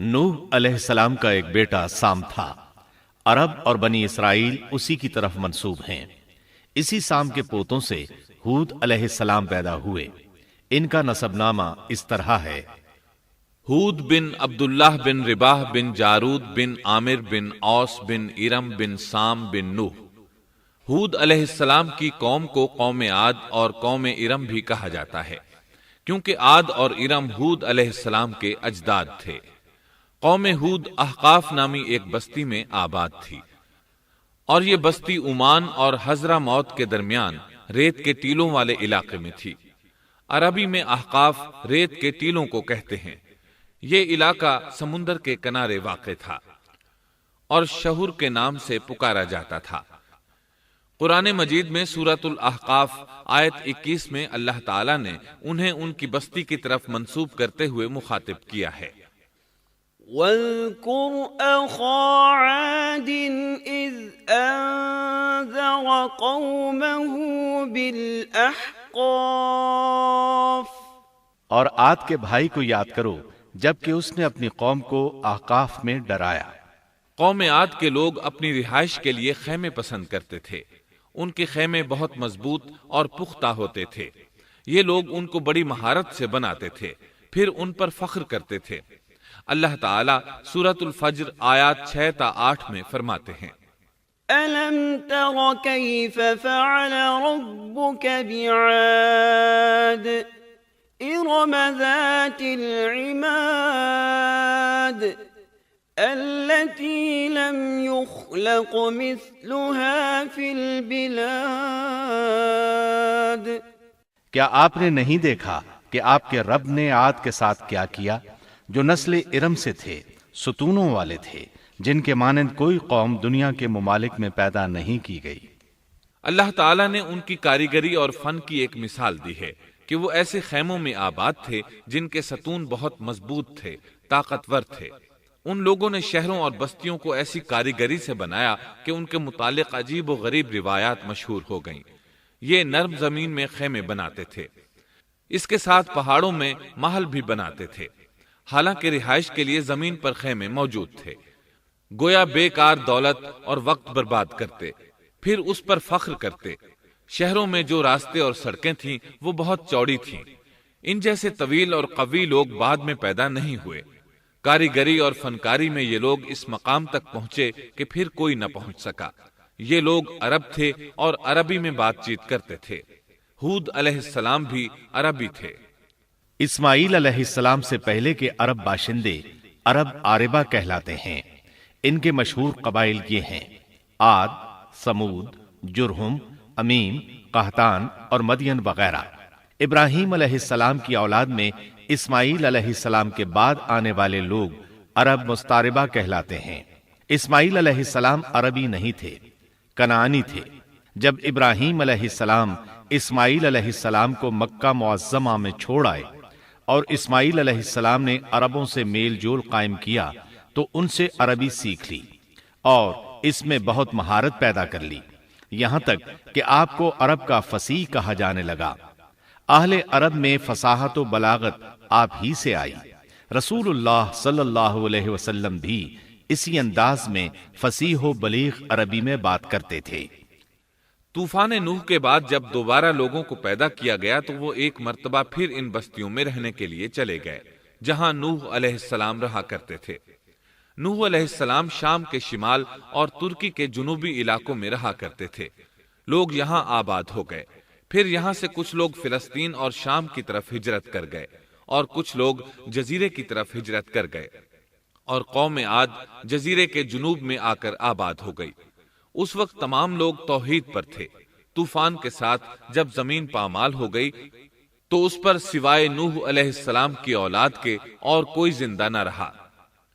نوح علیہ السلام کا ایک بیٹا سام تھا۔ عرب اور بنی اسرائیل اسی کی طرف منسوب ہیں۔ اسی سام کے پوتوں سے ہود علیہ السلام پیدا ہوئے۔ ان کا نسب نامہ اس طرح ہے: ہود بن عبداللہ بن رباح بن جارود بن عامر بن اوس بن ارم بن سام بن نوح۔ ہود علیہ السلام کی قوم کو قوم عاد اور قوم ارم بھی کہا جاتا ہے، کیونکہ عاد اور ارم ہود علیہ السلام کے اجداد تھے۔ قوم ہود احقاف نامی ایک بستی میں آباد تھی، اور یہ بستی عمان اور حضرہ موت کے درمیان ریت کے ٹیلوں والے علاقے میں تھی۔ عربی میں احقاف ریت کے ٹیلوں کو کہتے ہیں۔ یہ علاقہ سمندر کے کنارے واقع تھا اور شہر کے نام سے پکارا جاتا تھا۔ قرآن مجید میں سورۃ الاحقاف آیت 21 میں اللہ تعالیٰ نے انہیں ان کی بستی کی طرف منسوب کرتے ہوئے مخاطب کیا ہے۔ وَاذْكُرْ أَخَا عَادٍ إِذْ أَنذَرَ قَوْمَهُ بِالْأَحْقَافِ۔ اور عاد کے بھائی کو یاد کرو جبکہ اس نے اپنی قوم کو احقاف میں ڈرایا۔ قوم عاد کے لوگ اپنی رہائش کے لیے خیمے پسند کرتے تھے۔ ان کے خیمے بہت مضبوط اور پختہ ہوتے تھے۔ یہ لوگ ان کو بڑی مہارت سے بناتے تھے، پھر ان پر فخر کرتے تھے۔ اللہ تعالیٰ سورۃ الفجر آیات 6 تا 8 میں فرماتے ہیں: أَلَمْ تَرَ كَيْفَ فَعَلَ رَبُّكَ بِعَادٍ إِرَمَ ذَاتِ الْعِمَادِ الَّتِي لَمْ يُخْلَقْ مِثْلُهَا فِي الْبِلَادِ۔ کیا آپ نے نہیں دیکھا کہ آپ کے رب نے عاد کے ساتھ کیا کیا، جو نسل ارم سے تھے، ستونوں والے تھے، جن کے مانند کوئی قوم دنیا کے ممالک میں پیدا نہیں کی گئی۔ اللہ تعالیٰ نے ان کی کاریگری اور فن کی ایک مثال دی ہے کہ وہ ایسے خیموں میں آباد تھے جن کے ستون بہت مضبوط تھے، طاقتور تھے۔ ان لوگوں نے شہروں اور بستیوں کو ایسی کاریگری سے بنایا کہ ان کے متعلق عجیب و غریب روایات مشہور ہو گئیں۔ یہ نرم زمین میں خیمے بناتے تھے، اس کے ساتھ پہاڑوں میں محل بھی بناتے تھے، حالانکہ رہائش کے لیے زمین پر خیمے موجود تھے۔ گویا بیکار دولت اور وقت برباد کرتے، پھر اس پر فخر کرتے۔ شہروں میں جو راستے اور سڑکیں تھیں وہ بہت چوڑی تھیں۔ ان جیسے طویل اور قوی لوگ بعد میں پیدا نہیں ہوئے۔ کاریگری اور فنکاری میں یہ لوگ اس مقام تک پہنچے کہ پھر کوئی نہ پہنچ سکا۔ یہ لوگ عرب تھے اور عربی میں بات چیت کرتے تھے۔ ہود علیہ السلام بھی عربی تھے۔ اسماعیل علیہ السلام سے پہلے کے عرب باشندے عرب عاربہ کہلاتے ہیں۔ ان کے مشہور قبائل یہ ہیں: عاد، سمود، جرہم، امیم، قحطان اور مدین وغیرہ۔ ابراہیم علیہ السلام کی اولاد میں اسماعیل علیہ السلام کے بعد آنے والے لوگ عرب مستعربہ کہلاتے ہیں۔ اسماعیل علیہ السلام عربی نہیں تھے، کنعانی تھے۔ جب ابراہیم علیہ السلام اسماعیل علیہ السلام کو مکہ معظمہ میں چھوڑ آئے اور اسماعیل علیہ السلام نے عربوں سے میل جول قائم کیا تو ان سے عربی سیکھ لی اور اس میں بہت مہارت پیدا کر لی، یہاں تک کہ آپ کو عرب کا فصیح کہا جانے لگا۔ اہل عرب میں فصاحت و بلاغت آپ ہی سے آئی۔ رسول اللہ صلی اللہ علیہ وسلم بھی اسی انداز میں فصیح و بلیغ عربی میں بات کرتے تھے۔ طوفان نوح کے بعد جب دوبارہ لوگوں کو پیدا کیا گیا تو وہ ایک مرتبہ پھر ان بستیوں میں رہنے کے لیے چلے گئے جہاں نوح علیہ السلام رہا کرتے تھے۔ نوح علیہ السلام شام کے شمال اور ترکی کے جنوبی علاقوں میں رہا کرتے تھے۔ لوگ یہاں آباد ہو گئے، پھر یہاں سے کچھ لوگ فلسطین اور شام کی طرف ہجرت کر گئے اور کچھ لوگ جزیرے کی طرف ہجرت کر گئے، اور قوم عاد جزیرے کے جنوب میں آ کر آباد ہو گئی۔ اس وقت تمام لوگ توحید پر تھے۔ طوفان کے ساتھ جب زمین پامال ہو گئی تو اس پر سوائے نوح علیہ السلام کی اولاد کے اور کوئی زندہ نہ رہا۔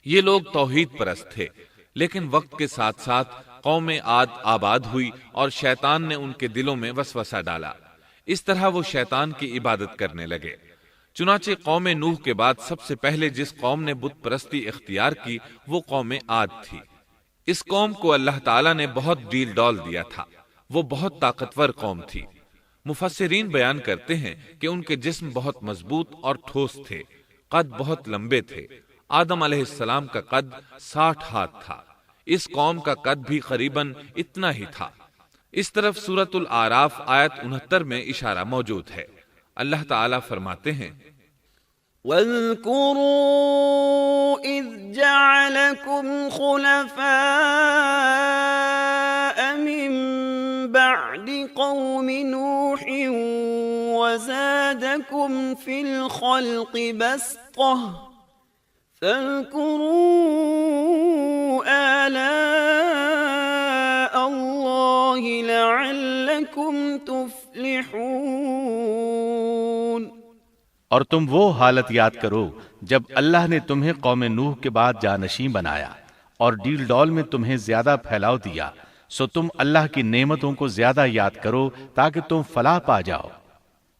یہ لوگ توحید پرست تھے، لیکن وقت کے ساتھ ساتھ قوم عاد آباد ہوئی اور شیطان نے ان کے دلوں میں وسوسہ ڈالا۔ اس طرح وہ شیطان کی عبادت کرنے لگے۔ چنانچہ قوم نوح کے بعد سب سے پہلے جس قوم نے بت پرستی اختیار کی وہ قوم عاد تھی۔ اس قوم کو اللہ تعالیٰ نے بہت ڈیل ڈال دیا تھا، وہ بہت طاقتور قوم تھی۔ مفسرین بیان کرتے ہیں کہ ان کے جسم بہت مضبوط اور ٹھوس تھے، قد بہت لمبے تھے، آدم علیہ السلام کا قد 60 ہاتھ تھا، اس قوم کا قد بھی قریباً اتنا ہی تھا۔ اس طرف سورۃ الاعراف آیت 69 میں اشارہ موجود ہے۔ اللہ تعالیٰ فرماتے ہیں واذكروا إذ جعلكم خلفاء من بعد قوم نوح وزادكم في الخلق بسطة فاذكروا آلاء الله لعلكم تفلحون۔ اور تم وہ حالت یاد کرو جب اللہ نے تمہیں قوم نوح کے بعد جانشین بنایا اور ڈیل ڈول میں تمہیں زیادہ پھیلاؤ دیا، سو تم اللہ کی نعمتوں کو زیادہ یاد کرو تاکہ تم فلاح پا جاؤ۔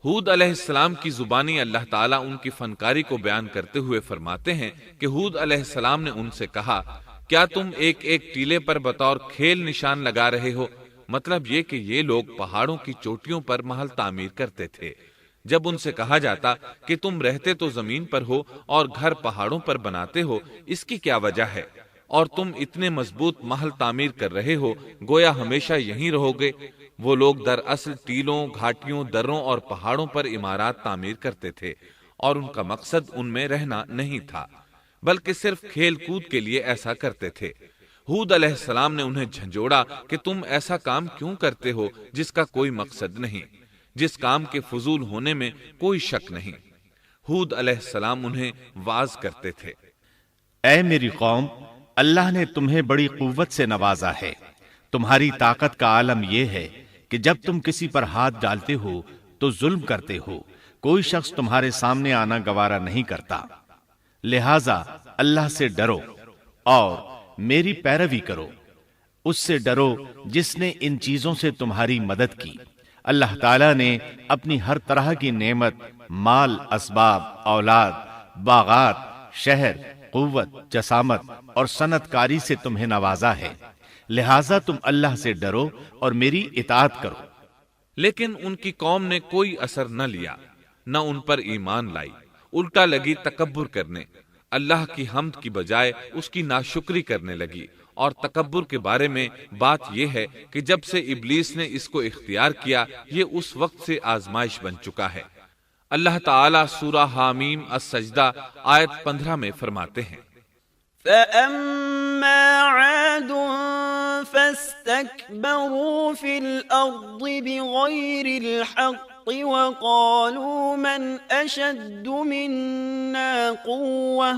ہود علیہ السلام کی زبانی اللہ تعالیٰ ان کی فنکاری کو بیان کرتے ہوئے فرماتے ہیں کہ ہود علیہ السلام نے ان سے کہا، کیا تم ایک ایک ٹیلے پر بطور کھیل نشان لگا رہے ہو؟ مطلب یہ کہ یہ لوگ پہاڑوں کی چوٹیوں پر محل تعمیر کرتے تھے۔ جب ان سے کہا جاتا کہ تم رہتے تو زمین پر ہو اور گھر پہاڑوں پر بناتے ہو، اس کی کیا وجہ ہے؟ اور تم اتنے مضبوط محل تعمیر کر رہے ہو، گویا ہمیشہ یہیں رہو گے۔ وہ لوگ دراصل ٹیلوں، گھاٹیوں، دروں اور پہاڑوں پر عمارات تعمیر کرتے تھے، اور ان کا مقصد ان میں رہنا نہیں تھا، بلکہ صرف کھیل کود کے لیے ایسا کرتے تھے۔ ہود علیہ السلام نے انہیں جھنجھوڑا کہ تم ایسا کام کیوں کرتے ہو جس کا کوئی مقصد نہیں، جس کام کے فضول ہونے میں کوئی شک نہیں۔ ہود علیہ السلام انہیں واعظ کرتے تھے، اے میری قوم، اللہ نے تمہیں بڑی قوت سے نوازا ہے۔ تمہاری طاقت کا عالم یہ ہے کہ جب تم کسی پر ہاتھ ڈالتے ہو تو ظلم کرتے ہو، کوئی شخص تمہارے سامنے آنا گوارا نہیں کرتا۔ لہذا اللہ سے ڈرو اور میری پیروی کرو، اس سے ڈرو جس نے ان چیزوں سے تمہاری مدد کی۔ اللہ تعالیٰ نے اپنی ہر طرح کی نعمت، مال، اسباب، اولاد، باغات، شہر، قوت، جسامت اور صنعت کاری سے تمہیں نوازا ہے، لہٰذا تم اللہ سے ڈرو اور میری اطاعت کرو۔ لیکن ان کی قوم نے کوئی اثر نہ لیا، نہ ان پر ایمان لائی، الٹا لگی تکبر کرنے، اللہ کی حمد کی بجائے اس کی ناشکری کرنے لگی۔ اور تکبر کے بارے میں بات یہ ہے کہ جب سے ابلیس نے اس کو اختیار کیا، یہ اس وقت سے آزمائش بن چکا ہے۔ اللہ تعالیٰ سورہ حامیم السجدہ آیت 15 میں فرماتے ہیں، فَأَمَّا عَادٌ فَاسْتَكْبَرُوا فِي الْأَرْضِ بِغَيْرِ الْحَقِّ وَقَالُوا مَنْ أَشَدُّ مِنَّا قُوَّةً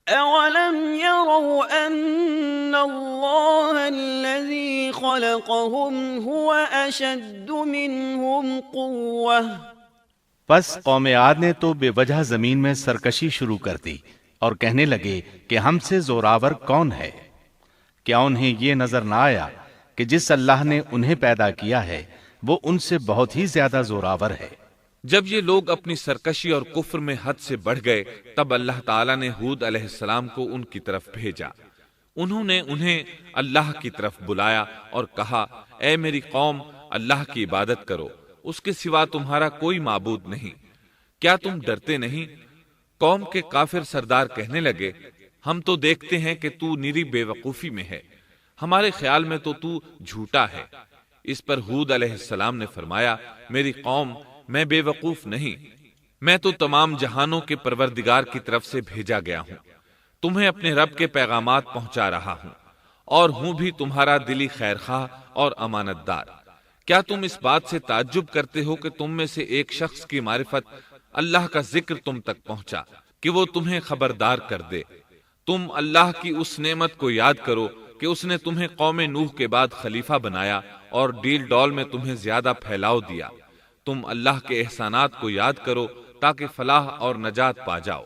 أَوَلَمْ يَرَوْا أَنَّ اللَّهَ الَّذِي خَلَقَهُمْ هُوَ أَشَدُّ مِنْهُمْ قُوَّةً۔ پس قوم عاد نے تو بے وجہ زمین میں سرکشی شروع کر دی اور کہنے لگے کہ ہم سے زوراور کون ہے؟ کیا انہیں یہ نظر نہ آیا کہ جس اللہ نے انہیں پیدا کیا ہے وہ ان سے بہت ہی زیادہ زوراور ہے؟ جب یہ لوگ اپنی سرکشی اور کفر میں حد سے بڑھ گئے، تب اللہ تعالیٰ نے ہود علیہ السلام کو ان کی طرف بھیجا۔ انہوں نے انہیں اللہ کی طرف بلایا اور کہا، اے میری قوم، اللہ کی عبادت کرو، اس کے سوا تمہارا کوئی معبود نہیں۔ کیا تم ڈرتے نہیں؟ قوم کے کافر سردار کہنے لگے، ہم تو دیکھتے ہیں کہ تو نری بے وقوفی میں ہے، ہمارے خیال میں تو جھوٹا ہے۔ اس پر ہود علیہ السلام نے فرمایا، میری قوم، میں بے وقوف نہیں، میں تو تمام جہانوں کے پروردگار کی طرف سے بھیجا گیا ہوں، تمہیں اپنے رب کے پیغامات پہنچا رہا ہوں، اور ہوں بھی تمہارا دلی خیر خواہ اور امانت دار۔ کیا تم اس بات سے تعجب کرتے ہو کہ تم میں سے ایک شخص کی معرفت، اللہ کا ذکر تم تک پہنچا کہ وہ تمہیں خبردار کر دے؟ تم اللہ کی اس نعمت کو یاد کرو کہ اس نے تمہیں قوم نوح کے بعد خلیفہ بنایا اور ڈیل ڈول میں تمہیں زیادہ پھیلاؤ دیا۔ تم اللہ کے احسانات کو یاد کرو تاکہ فلاح اور نجات پا جاؤ۔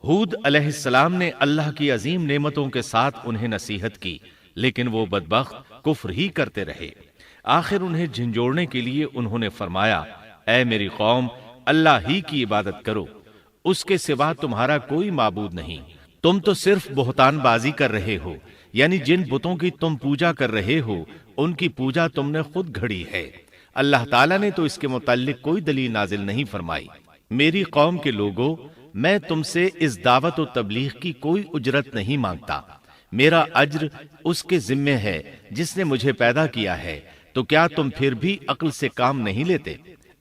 ہود علیہ السلام نے اللہ کی عظیم نعمتوں کے ساتھ انہیں نصیحت کی، لیکن وہ بدبخت کفر ہی کرتے رہے۔ آخر انہیں جھنجھوڑنے کے لیے انہوں نے فرمایا، اے میری قوم، اللہ ہی کی عبادت کرو، اس کے سوا تمہارا کوئی معبود نہیں۔ تم تو صرف بہتان بازی کر رہے ہو، یعنی جن بتوں کی تم پوجا کر رہے ہو ان کی پوجا تم نے خود گھڑی ہے۔ اللہ تعالیٰ نے تو اس کے متعلق کوئی دلیل نازل نہیں فرمائی۔ میری قوم کے لوگوں، میں تم سے اس دعوت و تبلیغ کی کوئی اجرت نہیں مانگتا، میرا اجر اس کے ذمے ہے جس نے مجھے پیدا کیا ہے، تو کیا تم پھر بھی عقل سے کام نہیں لیتے؟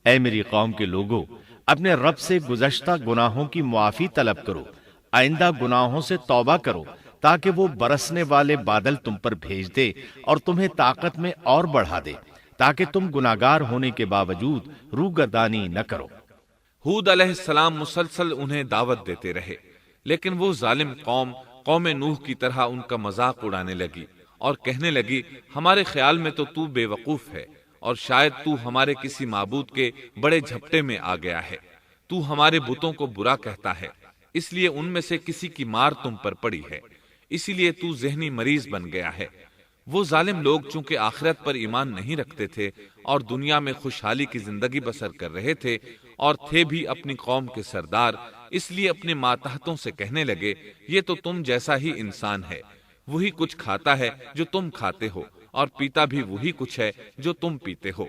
اے میری قوم کے لوگوں، اپنے رب سے گزشتہ گناہوں کی معافی طلب کرو، آئندہ گناہوں سے توبہ کرو، تاکہ وہ برسنے والے بادل تم پر بھیج دے اور تمہیں طاقت میں اور بڑھا دے، تاکہ تم گناہگار ہونے کے باوجود روگردانی نہ کرو۔ ہود علیہ السلام مسلسل انہیں دعوت دیتے رہے، لیکن وہ ظالم قوم نوح کی طرح ان کا مذاق اڑانے لگی اور کہنے لگی، ہمارے خیال میں تو بے وقوف ہے اور شاید تو ہمارے کسی معبود کے بڑے جھپٹے میں آ گیا ہے، تو ہمارے بتوں کو برا کہتا ہے، اس لیے ان میں سے کسی کی مار تم پر پڑی ہے، اسی لیے تو ذہنی مریض بن گیا ہے۔ وہ ظالم لوگ چونکہ آخرت پر ایمان نہیں رکھتے تھے اور دنیا میں خوشحالی کی زندگی بسر کر رہے تھے اور تھے بھی اپنی قوم کے سردار، اس لیے اپنے ماتحتوں سے کہنے لگے، یہ تو تم جیسا ہی انسان ہے، وہی کچھ کھاتا ہے جو تم کھاتے ہو اور پیتا بھی وہی کچھ ہے جو تم پیتے ہو۔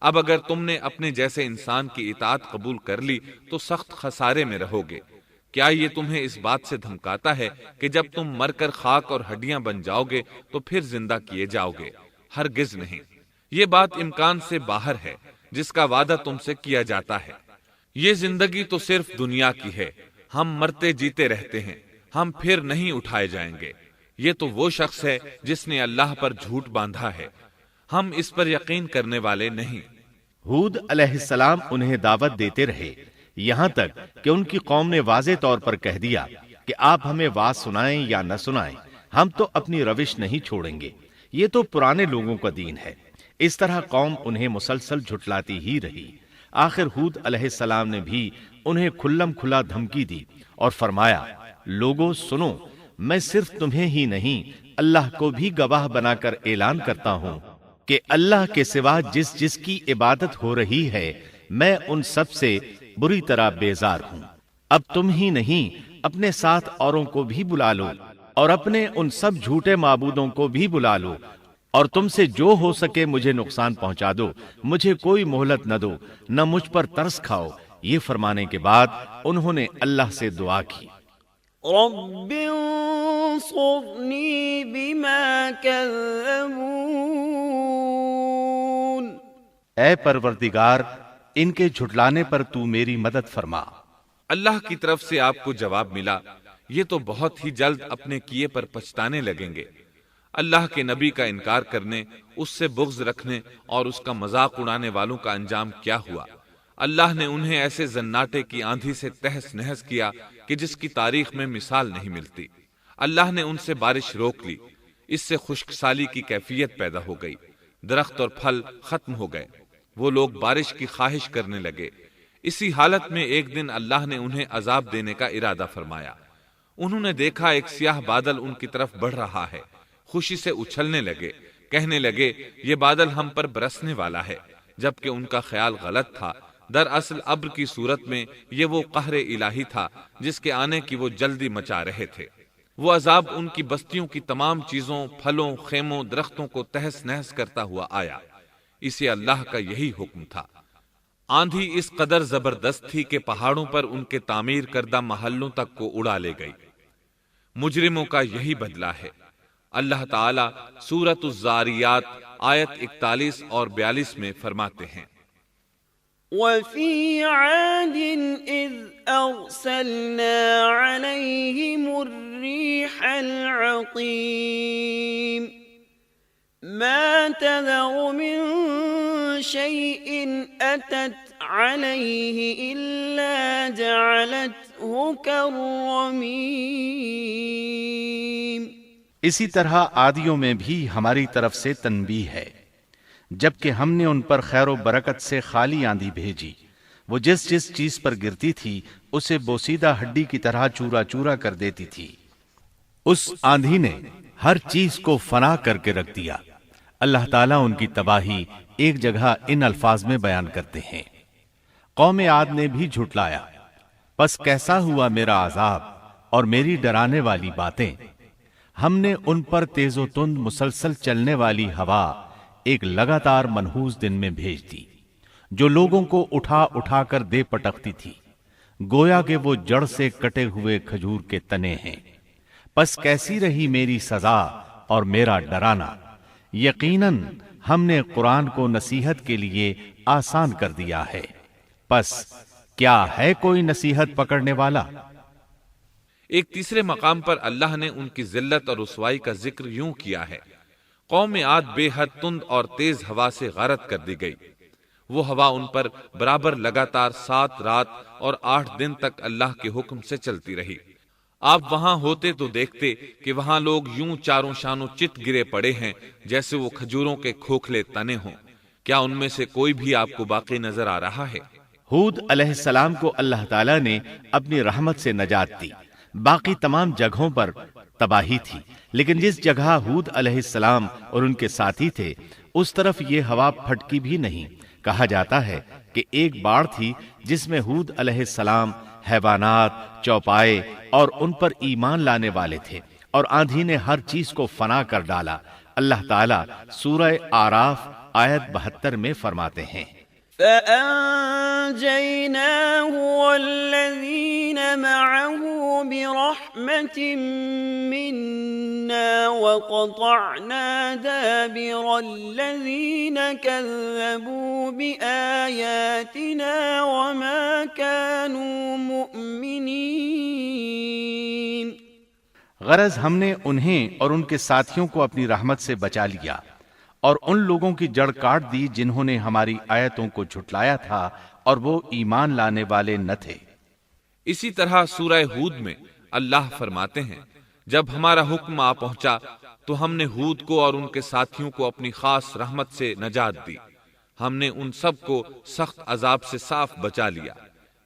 اب اگر تم نے اپنے جیسے انسان کی اطاعت قبول کر لی تو سخت خسارے میں رہو گے۔ کیا یہ تمہیں اس بات سے دھمکاتا ہے کہ جب تم مر کر خاک اور ہڈیاں بن جاؤ گے تو پھر زندہ کیے جاؤ گے؟ ہرگز نہیں، یہ بات امکان سے باہر ہے جس کا وعدہ تم سے کیا جاتا ہے۔ یہ زندگی تو صرف دنیا کی ہے، ہم مرتے جیتے رہتے ہیں، ہم پھر نہیں اٹھائے جائیں گے۔ یہ تو وہ شخص ہے جس نے اللہ پر جھوٹ باندھا ہے، ہم اس پر یقین کرنے والے نہیں۔ ہود علیہ السلام انہیں دعوت دیتے رہے، یہاں تک کہ ان کی قوم نے واضح طور پر کہہ دیا کہ آپ ہمیں واز سنائیں یا نہ سنائیں، ہم تو اپنی روش نہیں چھوڑیں گے، یہ تو پرانے لوگوں کا دین ہے۔ اس طرح قوم انہیں مسلسل جھٹلاتی ہی رہی۔ آخر ہود علیہ السلام نے بھی انہیں کھلم کھلا دھمکی دی اور فرمایا، لوگوں سنو، میں صرف تمہیں ہی نہیں اللہ کو بھی گواہ بنا کر اعلان کرتا ہوں کہ اللہ کے سوا جس کی عبادت ہو رہی ہے میں ان سب سے بری طرح بیزار ہوں۔ اب تم ہی نہیں اپنے ساتھ اوروں کو بھی بلا لو اور اپنے ان سب جھوٹے معبودوں کو بھی بلا لو، اور تم سے جو ہو سکے مجھے نقصان پہنچا دو، مجھے کوئی مہلت نہ دو، نہ مجھ پر ترس کھاؤ۔ یہ فرمانے کے بعد انہوں نے اللہ سے دعا کی، رب انصرنی بما کذبون، اے پروردگار ان کے جھٹلانے پر تو میری مدد فرما۔ اللہ کی طرف سے آپ کو جواب ملا، یہ تو بہت ہی جلد اپنے کیے پر پچھتانے لگیں گے۔ اللہ کے نبی کا انکار کرنے، اس سے بغض رکھنے اور اس کا مذاق اڑانے والوں کا انجام کیا ہوا؟ اللہ نے انہیں ایسے زناٹے کی آندھی سے تہس نہس کیا کہ جس کی تاریخ میں مثال نہیں ملتی۔ اللہ نے ان سے بارش روک لی، اس سے خشک سالی کی کیفیت پیدا ہو گئی، درخت اور پھل ختم ہو گئے، وہ لوگ بارش کی خواہش کرنے لگے۔ اسی حالت میں ایک دن اللہ نے انہیں عذاب دینے کا ارادہ فرمایا۔ انہوں نے دیکھا ایک سیاہ بادل ان کی طرف بڑھ رہا ہے، خوشی سے اچھلنے لگے، کہنے لگے یہ بادل ہم پر برسنے والا ہے، جبکہ ان کا خیال غلط تھا۔ دراصل ابر کی صورت میں یہ وہ قہر الہی تھا جس کے آنے کی وہ جلدی مچا رہے تھے۔ وہ عذاب ان کی بستیوں کی تمام چیزوں، پھلوں، خیموں، درختوں کو تہس نہس کرتا ہوا آیا۔ اسے اللہ کا یہی حکم تھا۔ آندھی اس قدر زبردست تھی کہ پہاڑوں پر ان کے تعمیر کردہ محلوں تک کو اڑا لے گئی۔ مجرموں کا یہی بدلہ ہے۔ اللہ تعالیٰ سورۃ الزاریات آیت 41 اور 42 میں فرماتے ہیں، وَفِي عَادٍ إِذْ أَرْسَلْنَا عَلَيْهِمُ الرِّيحَ الْعَقِيمَ مَا تَذَرُ مِن شَيْءٍ أَتَتْ عَلَيْهِ إِلَّا جَعَلَتْهُ كَالرَّمِيمِ۔ اسی طرح عادیوں میں بھی ہماری طرف سے تنبیہ ہے، جبکہ ہم نے ان پر خیر و برکت سے خالی آندھی بھیجی، وہ جس چیز پر گرتی تھی اسے بوسیدہ ہڈی کی طرح چورا چورا کر دیتی تھی۔ اس آندھی نے ہر چیز کو فنا کر کے رکھ دیا۔ اللہ تعالیٰ ان کی تباہی ایک جگہ ان الفاظ میں بیان کرتے ہیں، قوم عاد نے بھی جھٹلایا، پس کیسا ہوا میرا عذاب اور میری ڈرانے والی باتیں۔ ہم نے ان پر تیز و تند مسلسل چلنے والی ہوا ایک لگاتار منحوس دن میں بھیج دی، جو لوگوں کو اٹھا اٹھا کر دے پٹکتی تھی۔ گویا کہ وہ جڑ سے کٹے ہوئے کھجور کے تنے ہیں۔ پس کیسی رہی میری سزا اور میرا ڈرانا؟ یقیناً ہم نے قرآن کو نصیحت کے لیے آسان کر دیا ہے، پس کیا ہے کوئی نصیحت پکڑنے والا؟ ایک تیسرے مقام پر اللہ نے ان کی ذلت اور رسوائی کا ذکر یوں کیا ہے، قوم عاد بے حد تند اور تیز ہوا سے غارت کر دی گئی۔ وہ ہوا ان پر برابر لگاتار 7 رات اور 8 دن تک اللہ کے حکم سے چلتی رہی۔ آپ وہاں ہوتے تو دیکھتے کہ وہاں لوگ یوں چاروں شانوں چت گرے پڑے ہیں جیسے وہ کھجوروں کے کھوکھلے تنے ہوں۔ کیا ان میں سے کوئی بھی آپ کو باقی نظر آ رہا ہے؟ ہود علیہ السلام کو اللہ تعالیٰ نے اپنی رحمت سے نجات دی۔ باقی تمام جگہوں پر تباہی تھی، لیکن جس جگہ ہود علیہ السلام اور ان کے ساتھی تھے اس طرف یہ ہوا پھٹکی بھی نہیں۔ کہا جاتا ہے کہ ایک باڑ تھی جس میں ہود علیہ السلام، حیوانات، چوپائے اور ان پر ایمان لانے والے تھے، اور آندھی نے ہر چیز کو فنا کر ڈالا۔ اللہ تعالیٰ سورہ آراف آیت 72 میں فرماتے ہیں، فأنجيناه والذين معه برحمة منا وقطعنا دابر الذين كذبوا بآياتنا وما كانوا مؤمنين۔ غرض ہم نے انہیں اور ان کے ساتھیوں کو اپنی رحمت سے بچا لیا اور ان لوگوں کی جڑ کاٹ دی جنہوں نے ہماری آیتوں کو جھٹلایا تھا اور وہ ایمان لانے والے نہ تھے۔ اسی طرح سورہ ہود میں اللہ فرماتے ہیں، جب ہمارا حکم آ پہنچا تو ہم نے ہود کو اور ان کے ساتھیوں کو اپنی خاص رحمت سے نجات دی۔ ہم نے ان سب کو سخت عذاب سے صاف بچا لیا۔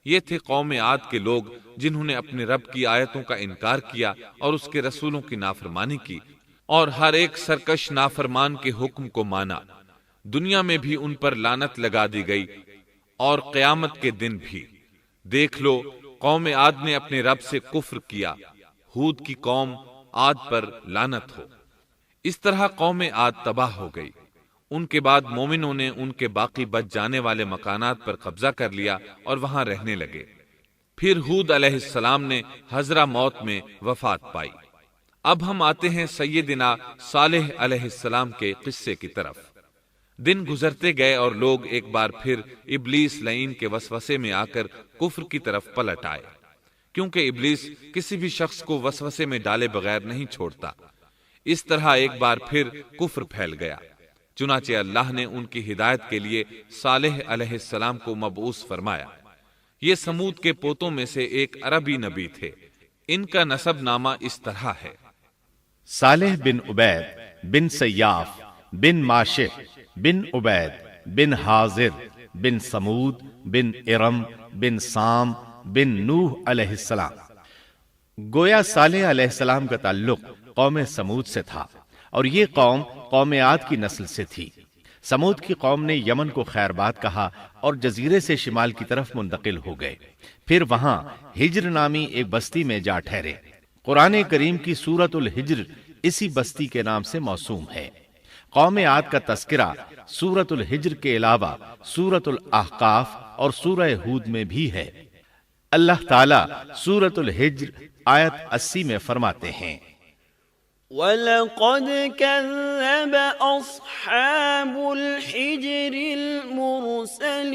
یہ تھے قوم عاد کے لوگ جنہوں نے اپنے رب کی آیتوں کا انکار کیا اور اس کے رسولوں کی نافرمانی کی، اور ہر ایک سرکش نافرمان کے حکم کو مانا۔ دنیا میں بھی ان پر لعنت لگا دی گئی اور قیامت کے دن بھی۔ دیکھ لو، قوم عاد نے اپنے رب سے کفر کیا، ہود کی قوم عاد پر لعنت ہو۔ اس طرح قوم عاد تباہ ہو گئی۔ ان کے بعد مومنوں نے ان کے باقی بچ جانے والے مکانات پر قبضہ کر لیا اور وہاں رہنے لگے۔ پھر ہود علیہ السلام نے حضرہ موت میں وفات پائی۔ اب ہم آتے ہیں سیدنا صالح علیہ السلام کے قصے کی طرف۔ دن گزرتے گئے اور لوگ ایک بار پھر ابلیس لعین کے وسوسے میں آ کر کفر کی طرف پلٹ آئے، کیونکہ ابلیس کسی بھی شخص کو وسوسے میں ڈالے بغیر نہیں چھوڑتا۔ اس طرح ایک بار پھر کفر پھیل گیا۔ چنانچہ اللہ نے ان کی ہدایت کے لیے صالح علیہ السلام کو مبعوث فرمایا۔ یہ سمود کے پوتوں میں سے ایک عربی نبی تھے۔ ان کا نسب نامہ اس طرح ہے: صالح بن عبید بن سیاف بن ماشح بن عبید بن حاضر بن سمود بن ارم بن سام بن نوح علیہ السلام۔ گویا صالح علیہ السلام کا تعلق قوم سمود سے تھا، اور یہ قوم عاد کی نسل سے تھی۔ سمود کی قوم نے یمن کو خیر باد کہا اور جزیرے سے شمال کی طرف منتقل ہو گئے۔ پھر وہاں ہجر نامی ایک بستی میں جا ٹھہرے۔ قرآن کریم کی سورۃ الحجر اسی بستی کے نام سے موسوم ہے۔ قوم عاد کا تذکرہ سورۃ الحجر کے علاوہ سورۃ الاحقاف اور سورہ ہود میں بھی ہے۔ اللہ تعالیٰ سورۃ الحجر آیت 80 میں فرماتے ہیں، وَلَقَدْ كَذَّبَ أَصْحَابُ الْحِجْرِ الْمُرْسَلِينَ۔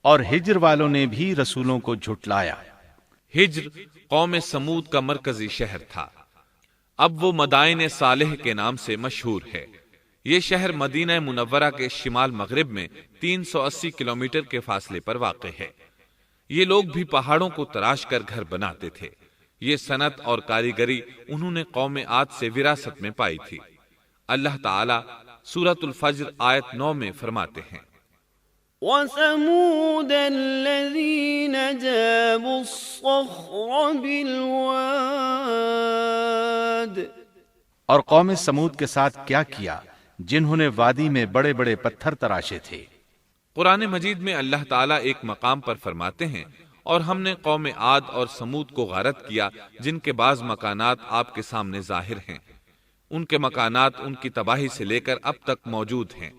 اور ہجر والوں نے بھی رسولوں کو جھٹلایا۔ ہجر قوم سمود کا مرکزی شہر تھا۔ اب وہ مدائن صالح کے نام سے مشہور ہے۔ یہ شہر مدینہ منورہ کے شمال مغرب میں 380 کلومیٹر کے فاصلے پر واقع ہے۔ یہ لوگ بھی پہاڑوں کو تراش کر گھر بناتے تھے۔ یہ صنعت اور کاریگری انہوں نے قوم عاد سے وراثت میں پائی تھی۔ اللہ تعالیٰ سورۃ الفجر آیت 9 میں فرماتے ہیں، وَثَمُودَ الَّذِينَ جَابُوا الصَّخْرَ بِالْوَادِ۔ اور قوم سمود کے ساتھ کیا کیا جنہوں نے وادی میں بڑے بڑے پتھر تراشے تھے۔ قرآن مجید میں اللہ تعالیٰ ایک مقام پر فرماتے ہیں، اور ہم نے قوم عاد اور سمود کو غارت کیا جن کے بعض مکانات آپ کے سامنے ظاہر ہیں۔ ان کے مکانات ان کی تباہی سے لے کر اب تک موجود ہیں۔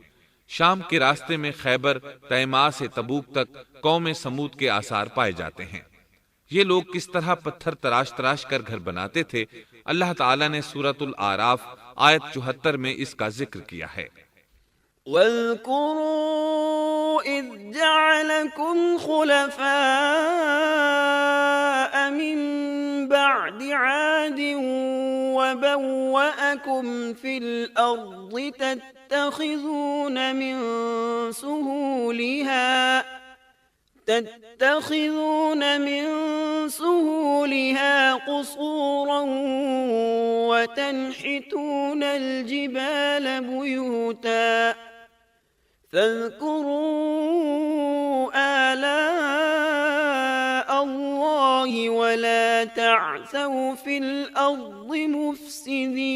شام کے راستے میں خیبر، تیما سے تبوک تک قوم سمود کے آثار پائے جاتے ہیں۔ یہ لوگ کس طرح پتھر تراش تراش کر گھر بناتے تھے، اللہ تعالیٰ نے سورۃ الاعراف آیت 74 میں اس کا ذکر کیا ہے۔ واذكروا إذ جعلكم خلفاء من بعد عاد وبوأكم في الأرض تتخذون من سهولها قصورا وتنحتون الجبال بيوتا فاذكروا آلاء الله ولا تعثوا في الأرض مفسدين۔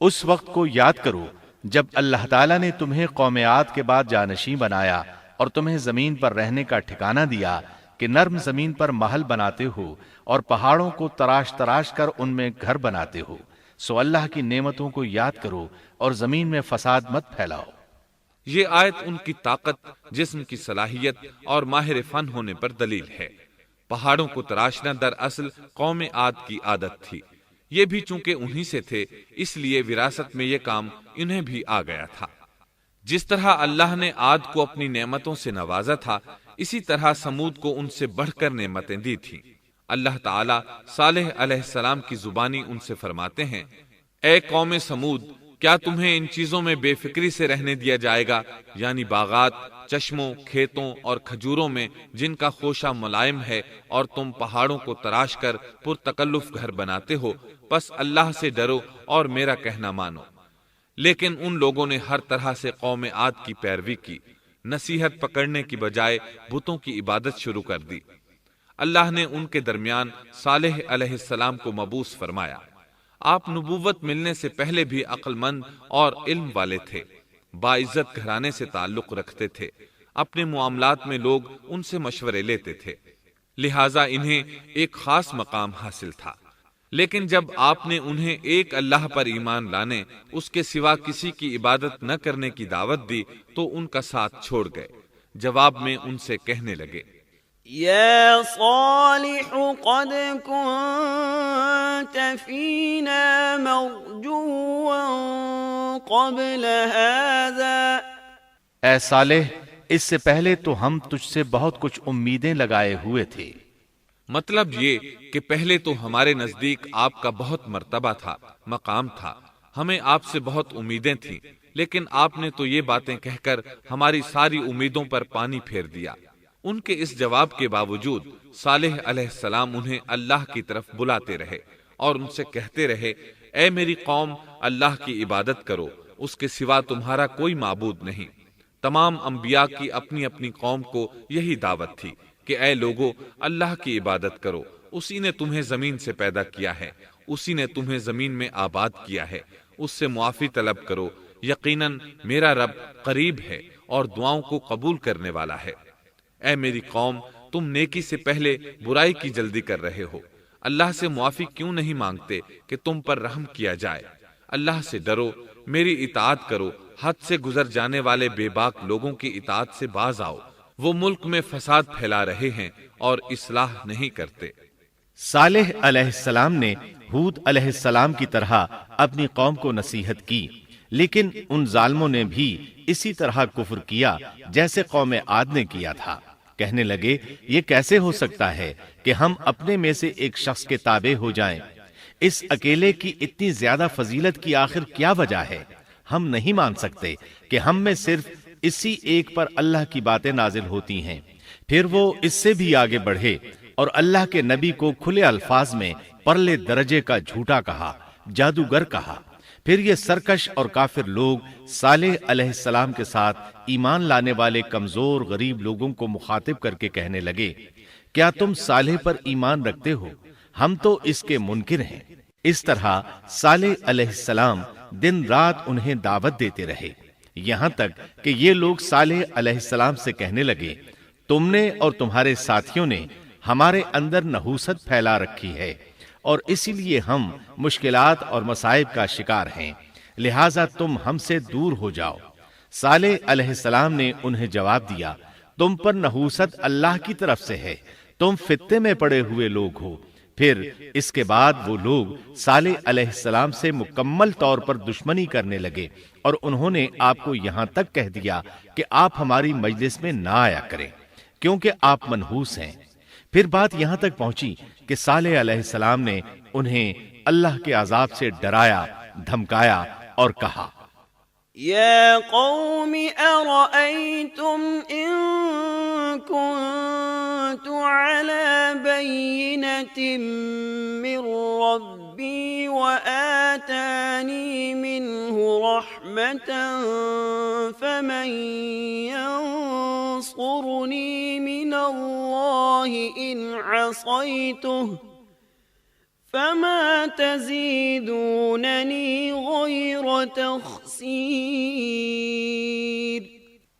اس وقت کو یاد کرو جب اللہ تعالیٰ نے تمہیں قوم عاد کے بعد جانشین بنایا اور تمہیں زمین پر رہنے کا ٹھکانہ دیا کہ نرم زمین پر محل بناتے ہو اور پہاڑوں کو تراش تراش کر ان میں گھر بناتے ہو، سو اللہ کی نعمتوں کو یاد کرو اور زمین میں فساد مت پھیلاؤ۔ یہ آیت ان کی طاقت، جسم کی صلاحیت اور ماہر فن ہونے پر دلیل ہے۔ پہاڑوں کو تراشنا دراصل قوم عاد کی عادت تھی۔ یہ بھی چونکہ انہی سے تھے، اس لیے وراثت میں یہ کام انہیں بھی آ گیا تھا۔ جس طرح اللہ نے عاد کو اپنی نعمتوں سے نوازا تھا، اسی طرح سمود کو ان سے بڑھ کر نعمتیں دی تھیں۔ اللہ تعالیٰ صالح علیہ السلام کی زبانی ان سے فرماتے ہیں، اے قوم سمود، کیا تمہیں ان چیزوں میں بے فکری سے رہنے دیا جائے گا، یعنی باغات، چشموں، کھیتوں اور کھجوروں میں جن کا خوشہ ملائم ہے، اور تم پہاڑوں کو تراش کر پرتکلف گھر بناتے ہو، پس اللہ سے ڈرو اور میرا کہنا مانو۔ لیکن ان لوگوں نے ہر طرح سے قوم عاد کی پیروی کی، نصیحت پکڑنے کی بجائے بتوں کی عبادت شروع کر دی۔ اللہ نے ان کے درمیان صالح علیہ السلام کو مبعوث فرمایا۔ آپ نبوت ملنے سے پہلے بھی عقل مند اور علم والے تھے، باعزت گھرانے سے تعلق رکھتے تھے، اپنے معاملات میں لوگ ان سے مشورے لیتے تھے، لہٰذا انہیں ایک خاص مقام حاصل تھا۔ لیکن جب آپ نے انہیں ایک اللہ پر ایمان لانے، اس کے سوا کسی کی عبادت نہ کرنے کی دعوت دی تو ان کا ساتھ چھوڑ گئے۔ جواب میں ان سے کہنے لگے، يا صالح قد كنت فينا مرجوا قبل هذا۔ اے صالح، اس سے پہلے تو ہم تجھ سے بہت کچھ امیدیں لگائے ہوئے تھے۔ مطلب یہ کہ پہلے تو ہمارے نزدیک آپ کا بہت مرتبہ تھا، مقام تھا، ہمیں آپ سے بہت امیدیں تھیں، لیکن آپ نے تو یہ باتیں کہہ کر ہماری ساری امیدوں پر پانی پھیر دیا۔ ان کے اس جواب کے باوجود صالح علیہ السلام انہیں اللہ کی طرف بلاتے رہے اور ان سے کہتے رہے، اے میری قوم، اللہ کی عبادت کرو، اس کے سوا تمہارا کوئی معبود نہیں۔ تمام انبیاء کی اپنی اپنی قوم کو یہی دعوت تھی کہ اے لوگو، اللہ کی عبادت کرو، اسی نے تمہیں زمین سے پیدا کیا ہے، اسی نے تمہیں زمین میں آباد کیا ہے، اس سے معافی طلب کرو، یقیناً میرا رب قریب ہے اور دعاؤں کو قبول کرنے والا ہے۔ اے میری قوم، تم نیکی سے پہلے برائی کی جلدی کر رہے ہو، اللہ سے معافی کیوں نہیں مانگتے کہ تم پر رحم کیا جائے؟ اللہ سے ڈرو، میری اطاعت کرو، حد سے گزر جانے والے بے باک لوگوں کی اطاعت سے باز آؤ، وہ ملک میں فساد پھیلا رہے ہیں اور اصلاح نہیں کرتے۔ صالح علیہ السلام نے ہود علیہ السلام کی طرح اپنی قوم کو نصیحت کی، لیکن ان ظالموں نے بھی اسی طرح کفر کیا جیسے قوم عاد نے کیا تھا۔ کہنے لگے، یہ کیسے ہو سکتا ہے کہ ہم اپنے میں سے ایک شخص کے تابع ہو جائیں؟ اس اکیلے کی اتنی زیادہ فضیلت کی آخر کیا وجہ ہے؟ ہم نہیں مان سکتے کہ ہم میں صرف اسی ایک پر اللہ کی باتیں نازل ہوتی ہیں۔ پھر وہ اس سے بھی آگے بڑھے اور اللہ کے نبی کو کھلے الفاظ میں پرلے درجے کا جھوٹا کہا، جادوگر کہا۔ پھر یہ سرکش اور کافر لوگ صالح علیہ السلام کے ساتھ ایمان لانے والے کمزور غریب لوگوں کو مخاطب کر کے کہنے لگے، کیا تم صالح پر ایمان رکھتے ہو؟ ہم تو اس کے منکر ہیں۔ اس طرح صالح علیہ السلام دن رات انہیں دعوت دیتے رہے، یہاں تک کہ یہ لوگ صالح علیہ السلام سے کہنے لگے، تم نے اور تمہارے ساتھیوں نے ہمارے اندر نحوست پھیلا رکھی ہے اور اسی لیے ہم مشکلات اور مصائب کا شکار ہیں۔ لہذا تم ہم سے دور ہو جاؤ۔ صالح علیہ السلام نے انہیں جواب دیا، تم پر نحوست اللہ کی طرف سے ہے، تم فتنے میں پڑے ہوئے لوگ ہو۔ پھر اس کے بعد وہ لوگ صالح علیہ السلام سے مکمل طور پر دشمنی کرنے لگے اور انہوں نے آپ کو یہاں تک کہہ دیا کہ آپ ہماری مجلس میں نہ آیا کریں کیونکہ آپ منحوس ہیں۔ پھر بات یہاں تک پہنچی کہ صالح علیہ السلام نے انہیں اللہ کے عذاب سے ڈرایا، دھمکایا اور کہا، يا قوم أرأيتم إن كنت على بينة من ربي وآتاني منه رحمة فمن ينصرني من الله إن عصيته فما تزيدونني غير تخسير۔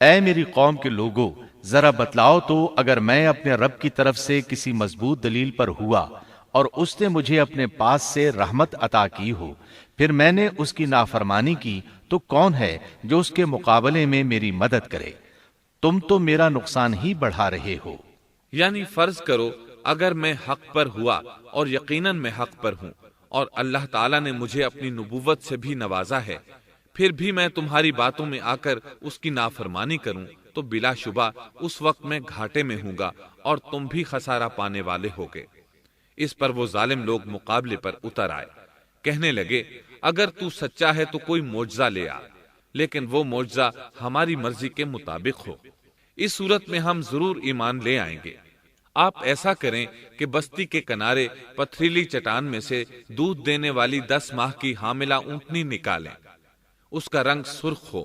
اے میری قوم کے لوگوں، ذرا بتلاؤ تو اگر میں اپنے رب کی طرف سے کسی مضبوط دلیل پر ہوا اور اس نے مجھے اپنے پاس سے رحمت عطا کی ہو، پھر میں نے اس کی نافرمانی کی، تو کون ہے جو اس کے مقابلے میں میری مدد کرے؟ تم تو میرا نقصان ہی بڑھا رہے ہو۔ یعنی فرض کرو اگر میں حق پر ہوا اور یقیناً میں حق پر ہوں اور اللہ تعالیٰ نے مجھے اپنی نبوت سے بھی نوازا ہے، پھر بھی میں تمہاری باتوں میں آ کر اس کی نافرمانی کروں تو بلا شبہ اس وقت میں گھاٹے میں ہوں گا اور تم بھی خسارہ پانے والے ہوگے۔ اس پر وہ ظالم لوگ مقابلے پر اتر آئے، کہنے لگے اگر تو سچا ہے تو کوئی معجزہ لے آ، لیکن وہ معجزہ ہماری مرضی کے مطابق ہو، اس صورت میں ہم ضرور ایمان لے آئیں گے۔ آپ ایسا کریں کہ بستی کے کنارے پتھریلی چٹان میں سے دودھ دینے والی 10 ماہ کی حاملہ اونٹنی نکالیں، اس کا رنگ سرخ ہو۔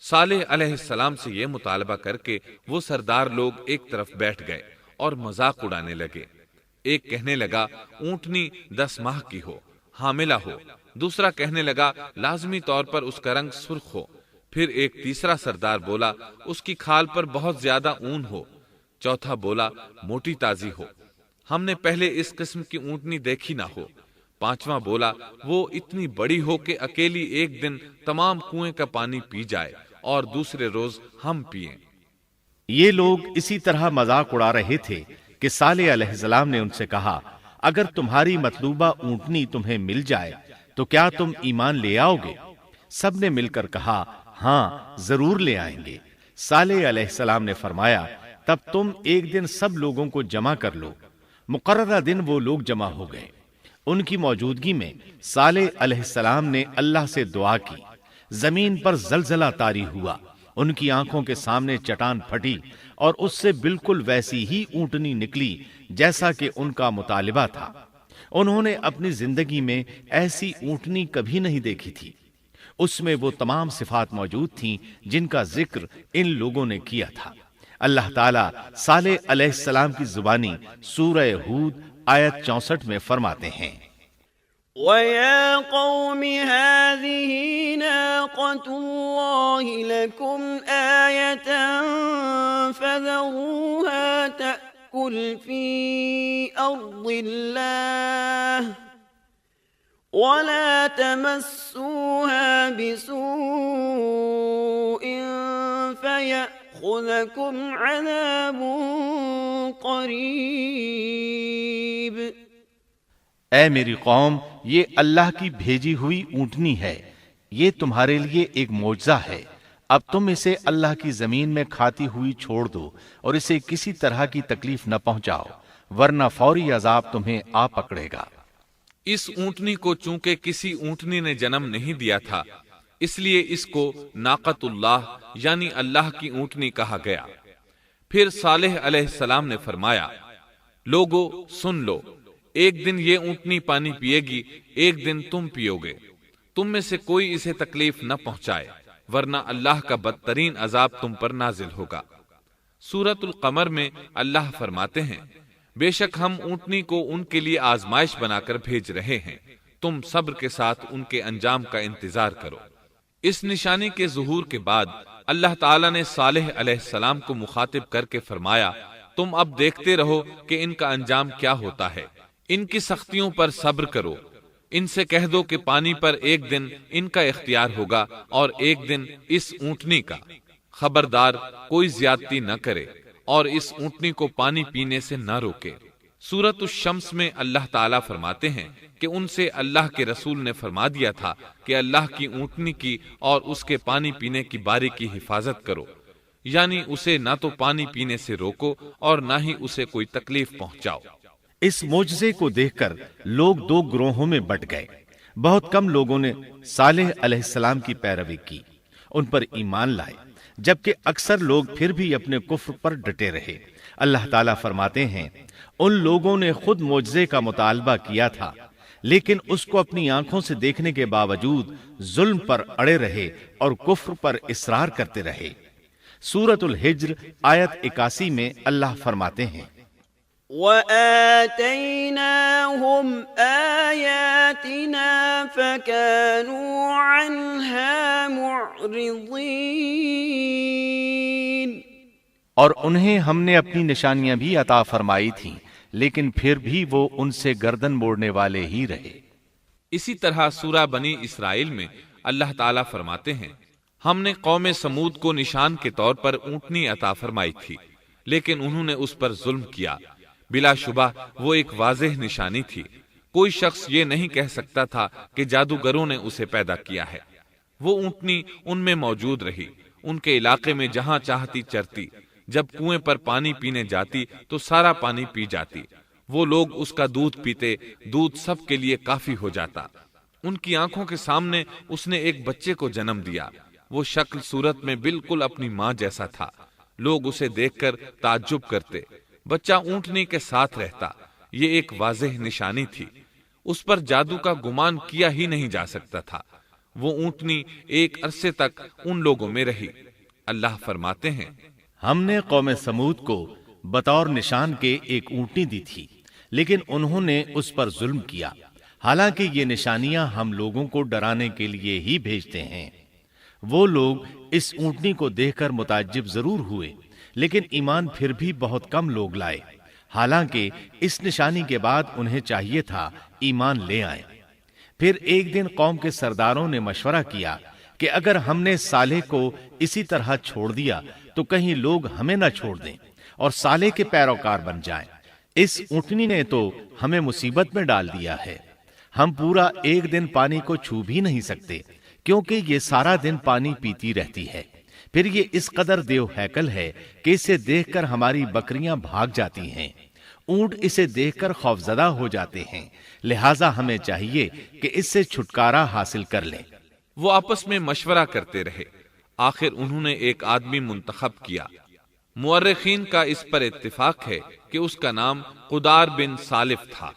صالح علیہ السلام سے یہ مطالبہ کر کے وہ سردار لوگ ایک طرف بیٹھ گئے اور مذاق اڑانے لگے۔ ایک کہنے لگا اونٹنی 10 ماہ کی ہو، حاملہ ہو، دوسرا کہنے لگا لازمی طور پر اس کا رنگ سرخ ہو، پھر ایک تیسرا سردار بولا اس کی کھال پر بہت زیادہ اون ہو، چوتھا بولا موٹی تازی ہو، ہم نے پہلے اس قسم کی اونٹنی دیکھی نہ ہو، پانچواں بولا وہ اتنی بڑی ہو کہ اکیلی ایک دن تمام کنویں کا پانی پی جائے اور دوسرے روز ہم پئیں۔ یہ لوگ اسی طرح مذاق اڑا رہے تھے کہ صالح علیہ السلام نے ان سے کہا، اگر تمہاری مطلوبہ اونٹنی تمہیں مل جائے تو کیا تم ایمان لے آؤ گے؟ سب نے مل کر کہا، ہاں ضرور لے آئیں گے۔ صالح علیہ السلام نے فرمایا، تب تم ایک دن سب لوگوں کو جمع کر لو۔ مقررہ دن وہ لوگ جمع ہو گئے۔ ان کی موجودگی میں صالح علیہ السلام نے اللہ سے دعا کی، زمین پر زلزلہ طاری ہوا، ان کی آنکھوں کے سامنے چٹان پھٹی اور اس سے بالکل ویسی ہی اونٹنی نکلی جیسا کہ ان کا مطالبہ تھا۔ انہوں نے اپنی زندگی میں ایسی اونٹنی کبھی نہیں دیکھی تھی۔ اس میں وہ تمام صفات موجود تھیں جن کا ذکر ان لوگوں نے کیا تھا۔ اللہ تعالیٰ صالح علیہ السلام کی زبانی سورہ ہود آیت 64 میں فرماتے ہیں، وَيَا قَوْمِ هَٰذِهِ نَاقَةُ اللَّهِ لَكُمْ آيَةً فَذَرُوهَا تَأْكُلْ فِي أَرْضِ اللَّهِ وَلَا تَمَسُّوهَا بِسُوءٍ فَيَأْخُذَكُمْ عَذَابٌ قَرِيبٌ۔ اے میری قوم، یہ اللہ کی بھیجی ہوئی اونٹنی ہے، یہ تمہارے لیے ایک معجزہ ہے۔ اب تم اسے اللہ کی زمین میں کھاتی ہوئی چھوڑ دو اور اسے کسی طرح کی تکلیف نہ پہنچاؤ، ورنہ فوری عذاب تمہیں آ پکڑے گا۔ اس اونٹنی کو چونکہ کسی اونٹنی نے جنم نہیں دیا تھا، اس لیے اس کو ناقۃ اللہ یعنی اللہ کی اونٹنی کہا گیا۔ پھر صالح علیہ السلام نے فرمایا، لوگو سن لو، ایک دن یہ اونٹنی پانی پیے گی، ایک دن تم پیو گے، تم میں سے کوئی اسے تکلیف نہ پہنچائے، ورنہ اللہ کا بدترین عذاب تم پر نازل ہوگا۔ سورۃ القمر میں اللہ فرماتے ہیں، بے شک ہم اونٹنی کو ان کے لیے آزمائش بنا کر بھیج رہے ہیں، تم صبر کے ساتھ ان کے انجام کا انتظار کرو۔ اس نشانی کے ظہور کے بعد اللہ تعالیٰ نے صالح علیہ السلام کو مخاطب کر کے فرمایا، تم اب دیکھتے رہو کہ ان کا انجام کیا ہوتا ہے، ان کی سختیوں پر صبر کرو، ان سے کہہ دو کہ پانی پر ایک دن ان کا اختیار ہوگا اور ایک دن اس اونٹنی کا، خبردار کوئی زیادتی نہ کرے اور اس اونٹنی کو پانی پینے سے نہ روکے۔ سورۃ الشمس میں اللہ تعالیٰ فرماتے ہیں کہ ان سے اللہ کے رسول نے فرما دیا تھا کہ اللہ کی اونٹنی کی اور اس کے پانی پینے کی باری کی حفاظت کرو، یعنی اسے نہ تو پانی پینے سے روکو اور نہ ہی اسے کوئی تکلیف پہنچاؤ۔ اس معجزے کو دیکھ کر لوگ دو گروہوں میں بٹ گئے۔ بہت کم لوگوں نے صالح علیہ السلام کی پیروی کی، ان پر ایمان لائے، جبکہ اکثر لوگ پھر بھی اپنے کفر پر ڈٹے رہے۔ اللہ تعالیٰ فرماتے ہیں ان لوگوں نے خود معجزے کا مطالبہ کیا تھا، لیکن اس کو اپنی آنکھوں سے دیکھنے کے باوجود ظلم پر اڑے رہے اور کفر پر اصرار کرتے رہے۔ سورۃ الحجر آیت 81 میں اللہ فرماتے ہیں وَآتَيْنَاهُمْ آيَاتِنَا فَكَانُوا عَنْهَا مُعْرِضِينَ، اور انہیں ہم نے اپنی نشانیاں بھی عطا فرمائی تھیں، لیکن پھر بھی وہ ان سے گردن موڑنے والے ہی رہے۔ اسی طرح سورہ بنی اسرائیل میں اللہ تعالیٰ فرماتے ہیں ہم نے قوم سمود کو نشان کے طور پر اونٹنی عطا فرمائی تھی، لیکن انہوں نے اس پر ظلم کیا۔ بلا شبہ وہ ایک واضح نشانی تھی، کوئی شخص یہ نہیں کہہ سکتا تھا کہ جادوگروں نے اسے پیدا کیا ہے۔ وہ اونٹنی ان میں موجود رہی، ان کے علاقے میں جہاں چاہتی چرتی، جب کنویں پر پانی پینے جاتی تو سارا پانی پی جاتی، وہ لوگ اس کا دودھ پیتے، دودھ سب کے لیے کافی ہو جاتا۔ ان کی آنکھوں کے سامنے اس نے ایک بچے کو جنم دیا، وہ شکل صورت میں بالکل اپنی ماں جیسا تھا، لوگ اسے دیکھ کر تعجب کرتے۔ بچہ اونٹنی کے ساتھ رہتا، یہ ایک واضح نشانی تھی، اس پر جادو کا گمان کیا ہی نہیں جا سکتا تھا۔ وہ اونٹنی ایک عرصے تک ان لوگوں میں رہی۔ اللہ فرماتے ہیں ہم نے قوم سمود کو بطور نشان کے ایک اونٹنی دی تھی، لیکن انہوں نے اس پر ظلم کیا، حالانکہ یہ نشانیاں ہم لوگوں کو ڈرانے کے لیے ہی بھیجتے ہیں۔ وہ لوگ اس اونٹنی کو دیکھ کر متعجب ضرور ہوئے، لیکن ایمان پھر بھی بہت کم لوگ لائے، حالانکہ اس نشانی کے بعد انہیں چاہیے تھا ایمان لے آئیں۔ پھر ایک دن قوم کے سرداروں نے مشورہ کیا کہ اگر ہم نے صالح کو اسی طرح چھوڑ دیا تو کہیں لوگ ہمیں نہ چھوڑ دیں اور صالح کے پیروکار بن جائیں۔ اس اونٹنی نے تو ہمیں مصیبت میں ڈال دیا ہے، ہم پورا ایک دن پانی کو چھو بھی نہیں سکتے، کیونکہ یہ سارا دن پانی پیتی رہتی ہے۔ پھر یہ اس قدر دیو ہیکل ہے کہ اسے دیکھ کر ہماری بکریاں بھاگ جاتی ہیں، اونٹ اسے دیکھ کر خوفزدہ ہو جاتے ہیں، لہٰذا ہمیں چاہیے کہ اس سے چھٹکارا حاصل کر لیں۔ وہ آپس میں مشورہ کرتے رہے، آخر انہوں نے ایک آدمی منتخب کیا۔ مورخین کا اس پر اتفاق ہے کہ اس کا نام قدار بن سالف تھا،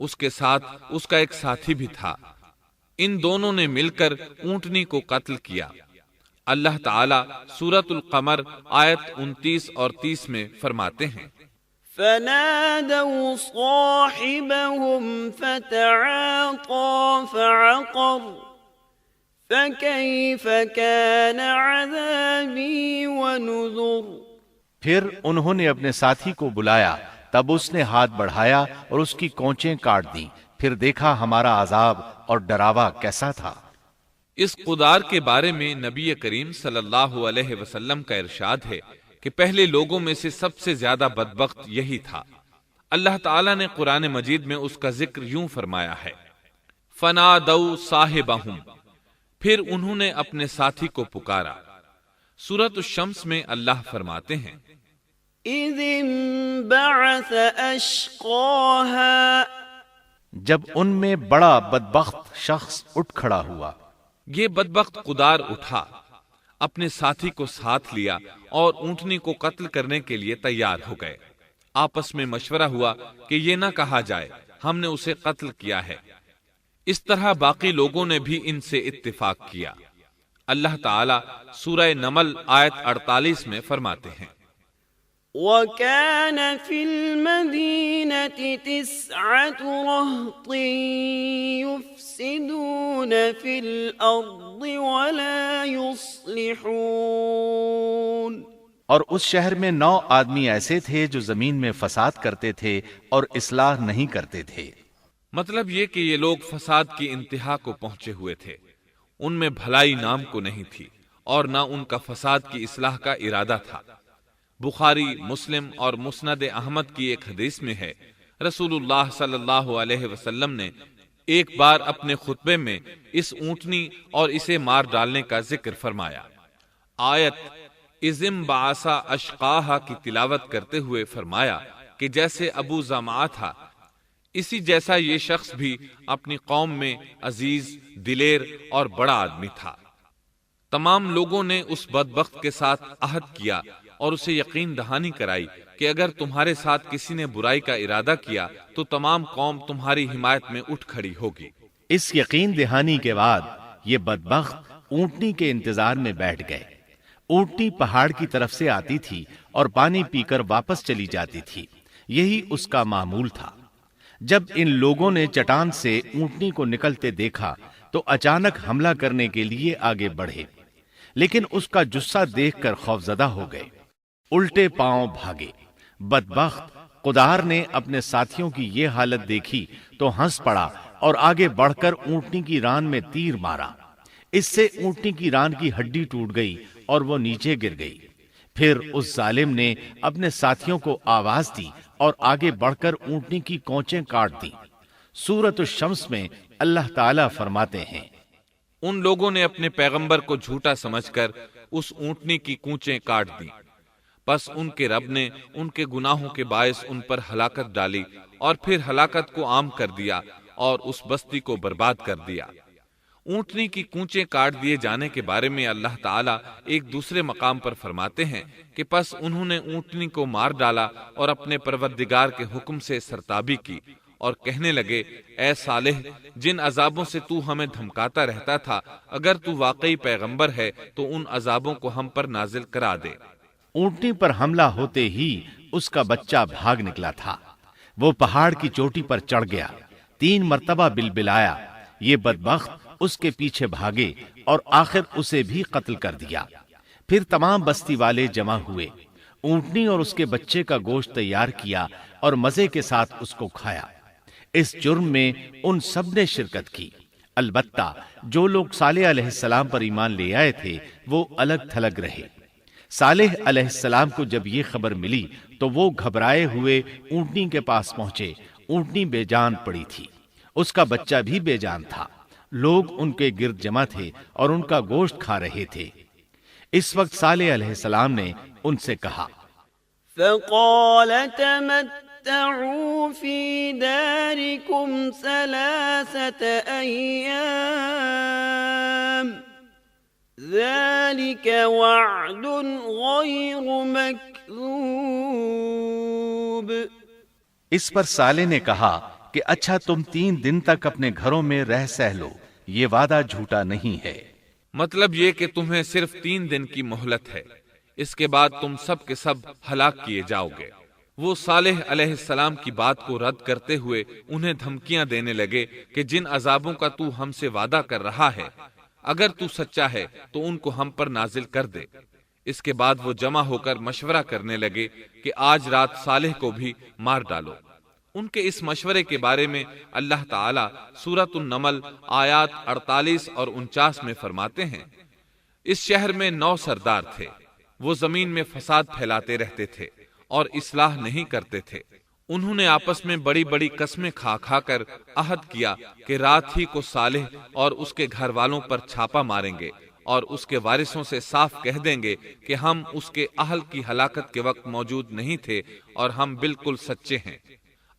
اس کے ساتھ اس کا ایک ساتھی بھی تھا۔ ان دونوں نے مل کر اونٹنی کو قتل کیا۔ اللہ تعالیٰ سورۃ القمر آیت 29 اور 30 میں فرماتے ہیں فَنَادَوْا صَاحِبَهُمْ فَتَعَاطَى فَعَقَرَ فَكَيْفَ كَانَ عَذَابِي وَنُذُرِ۔ پھر انہوں نے اپنے ساتھی کو بلایا، تب اس نے ہاتھ بڑھایا اور اس کی کونچیں کاٹ دیں، پھر دیکھا ہمارا عذاب اور ڈراوا کیسا تھا۔ اس قدار کے بارے میں نبی کریم صلی اللہ علیہ وسلم کا ارشاد ہے کہ پہلے لوگوں میں سے سب سے زیادہ بدبخت یہی تھا۔ اللہ تعالیٰ نے قرآن مجید میں اس کا ذکر یوں فرمایا ہے فَنَادَوْا صَاحِبَهُمْ، پھر انہوں نے اپنے ساتھی کو پکارا۔ سورۃ الشمس میں اللہ فرماتے ہیں إِذِ انبَعَثَ أَشْقَاهَا، جب ان میں بڑا بدبخت شخص اٹھ کھڑا ہوا۔ یہ بدبخت قدار اٹھا، اپنے ساتھی کو ساتھ لیا اور اونٹنی کو قتل کرنے کے لیے تیار ہو گئے۔ آپس میں مشورہ ہوا کہ یہ نہ کہا جائے ہم نے اسے قتل کیا ہے۔ اس طرح باقی لوگوں نے بھی ان سے اتفاق کیا۔ اللہ تعالیٰ سورہ نمل آیت 48 میں فرماتے ہیں وَكَانَ فِي الْمَدِينَةِ 9 رَهْطٍ يُفْسِدُونَ فِي الْأَرْضِ وَلَا يُصْلِحُونَ، اور اس شہر میں 9 آدمی ایسے تھے جو زمین میں فساد کرتے تھے اور اصلاح نہیں کرتے تھے۔ مطلب یہ کہ یہ لوگ فساد کی انتہا کو پہنچے ہوئے تھے، ان میں بھلائی نام کو نہیں تھی اور نہ ان کا فساد کی اصلاح کا ارادہ تھا۔ بخاری، مسلم اور مسند احمد کی ایک حدیث میں ہے، رسول اللہ صلی اللہ علیہ وسلم نے ایک بار اپنے خطبے میں اس اونٹنی اور اسے مار ڈالنے کا ذکر فرمایا۔ آیت اذم بعثا اشقاہا کی تلاوت کرتے ہوئے فرمایا کہ جیسے ابو زمعہ تھا، اسی جیسا یہ شخص بھی اپنی قوم میں عزیز، دلیر اور بڑا آدمی تھا۔ تمام لوگوں نے اس بدبخت کے ساتھ عہد کیا اور اسے یقین دہانی کرائی کہ اگر تمہارے ساتھ کسی نے برائی کا ارادہ کیا تو تمام قوم تمہاری حمایت میں اٹھ کھڑی ہوگی۔ اس یقین دہانی کے بعد یہ بدبخت اونٹنی کے انتظار میں بیٹھ گئے۔ اونٹنی پہاڑ کی طرف سے آتی تھی اور پانی پی کر واپس چلی جاتی تھی، یہی اس کا معمول تھا۔ جب ان لوگوں نے چٹان سے اونٹنی کو نکلتے دیکھا تو اچانک حملہ کرنے کے لیے آگے بڑھے، لیکن اس کا جثہ دیکھ کر خوفزدہ ہو گئے، الٹے پاؤں بھاگے۔ بدبخت قدار نے اپنے ساتھیوں کی یہ حالت دیکھی تو ہنس پڑا اور آگے بڑھ کر اونٹنی کی ران میں تیر مارا۔ اس سے اونٹنی کی ران کی ہڈی ٹوٹ گئی اور وہ نیچے گر گئی۔ پھر اس ظالم نے اپنے ساتھیوں کو آواز دی اور آگے بڑھ کر اونٹنی کی کونچیں کاٹ دی۔ سورۃ الشمس میں اللہ تعالیٰ فرماتے ہیں، ان لوگوں نے اپنے پیغمبر کو جھوٹا سمجھ کر اس اونٹنی کی کونچیں کاٹ دیں، پس ان کے رب نے ان کے گناہوں کے باعث ان پر ہلاکت ڈالی اور پھر ہلاکت کو عام کر دیا اور اس بستی کو برباد کر دیا۔ اونٹنی کی کونچیں کاٹ دیے جانے کے بارے میں اللہ تعالیٰ ایک دوسرے مقام پر فرماتے ہیں کہ پس انہوں نے اونٹنی کو مار ڈالا اور اپنے پروردگار کے حکم سے سرتابی کی اور کہنے لگے، اے صالح، جن عذابوں سے تو ہمیں دھمکاتا رہتا تھا، اگر تو واقعی پیغمبر ہے تو ان عذابوں کو ہم پر نازل کرا دے۔ اونٹنی پر حملہ ہوتے ہی اس کا بچہ بھاگ نکلا تھا۔ وہ پہاڑ کی چوٹی پر چڑھ گیا، 3 مرتبہ بلبلایا۔ یہ بدبخت اس کے پیچھے بھاگے اور آخر اسے بھی قتل کر دیا۔ پھر تمام بستی والے جمع ہوئے، اونٹنی اور اس کے بچے کا گوشت تیار کیا اور مزے کے ساتھ اس کو کھایا۔ اس جرم میں ان سب نے شرکت کی، البتہ جو لوگ صالح علیہ السلام پر ایمان لے آئے تھے وہ الگ تھلگ رہے۔ صالح علیہ السلام کو جب یہ خبر ملی تو وہ گھبرائے ہوئے اونٹنی کے پاس پہنچے۔ اونٹنی بے جان پڑی تھی، اس کا بچہ بھی بے جان تھا۔ لوگ ان کے گرد جمع تھے اور ان کا گوشت کھا رہے تھے۔ اس وقت صالح علیہ السلام نے ان سے کہا، فقال تمتعوا في داركم 3 أيام ذلك وعد غير مكذوب۔ اس پر صالح نے کہا کہ اچھا تم 3 دن تک اپنے گھروں میں رہ سہ لو، یہ وعدہ جھوٹا نہیں ہے۔ مطلب یہ کہ تمہیں صرف 3 دن کی مہلت ہے، اس کے بعد تم سب کے سب ہلاک کیے جاؤ گے۔ وہ صالح علیہ السلام کی بات کو رد کرتے ہوئے انہیں دھمکیاں دینے لگے کہ جن عذابوں کا تو ہم سے وعدہ کر رہا ہے، اگر تو سچا ہے تو ان کو ہم پر نازل کر دے۔ اس کے بعد وہ جمع ہو کر مشورہ کرنے لگے کہ آج رات صالح کو بھی مار ڈالو۔ ان کے اس مشورے کے بارے میں اللہ تعالیٰ سورۃ النمل آیات 48 اور 49 میں فرماتے ہیں، اس شہر میں 9 سردار تھے، وہ زمین میں فساد پھیلاتے رہتے تھے اور اصلاح نہیں کرتے تھے۔ انہوں نے آپس میں بڑی بڑی قسمیں کھا کھا کر عہد کیا کہ رات ہی کو صالح اور اس کے گھر والوں پر چھاپا ماریں گے اور اس کے وارثوں سے صاف کہہ دیں گے کہ ہم اس کے اہل کی ہلاکت کے وقت موجود نہیں تھے اور ہم بالکل سچے ہیں۔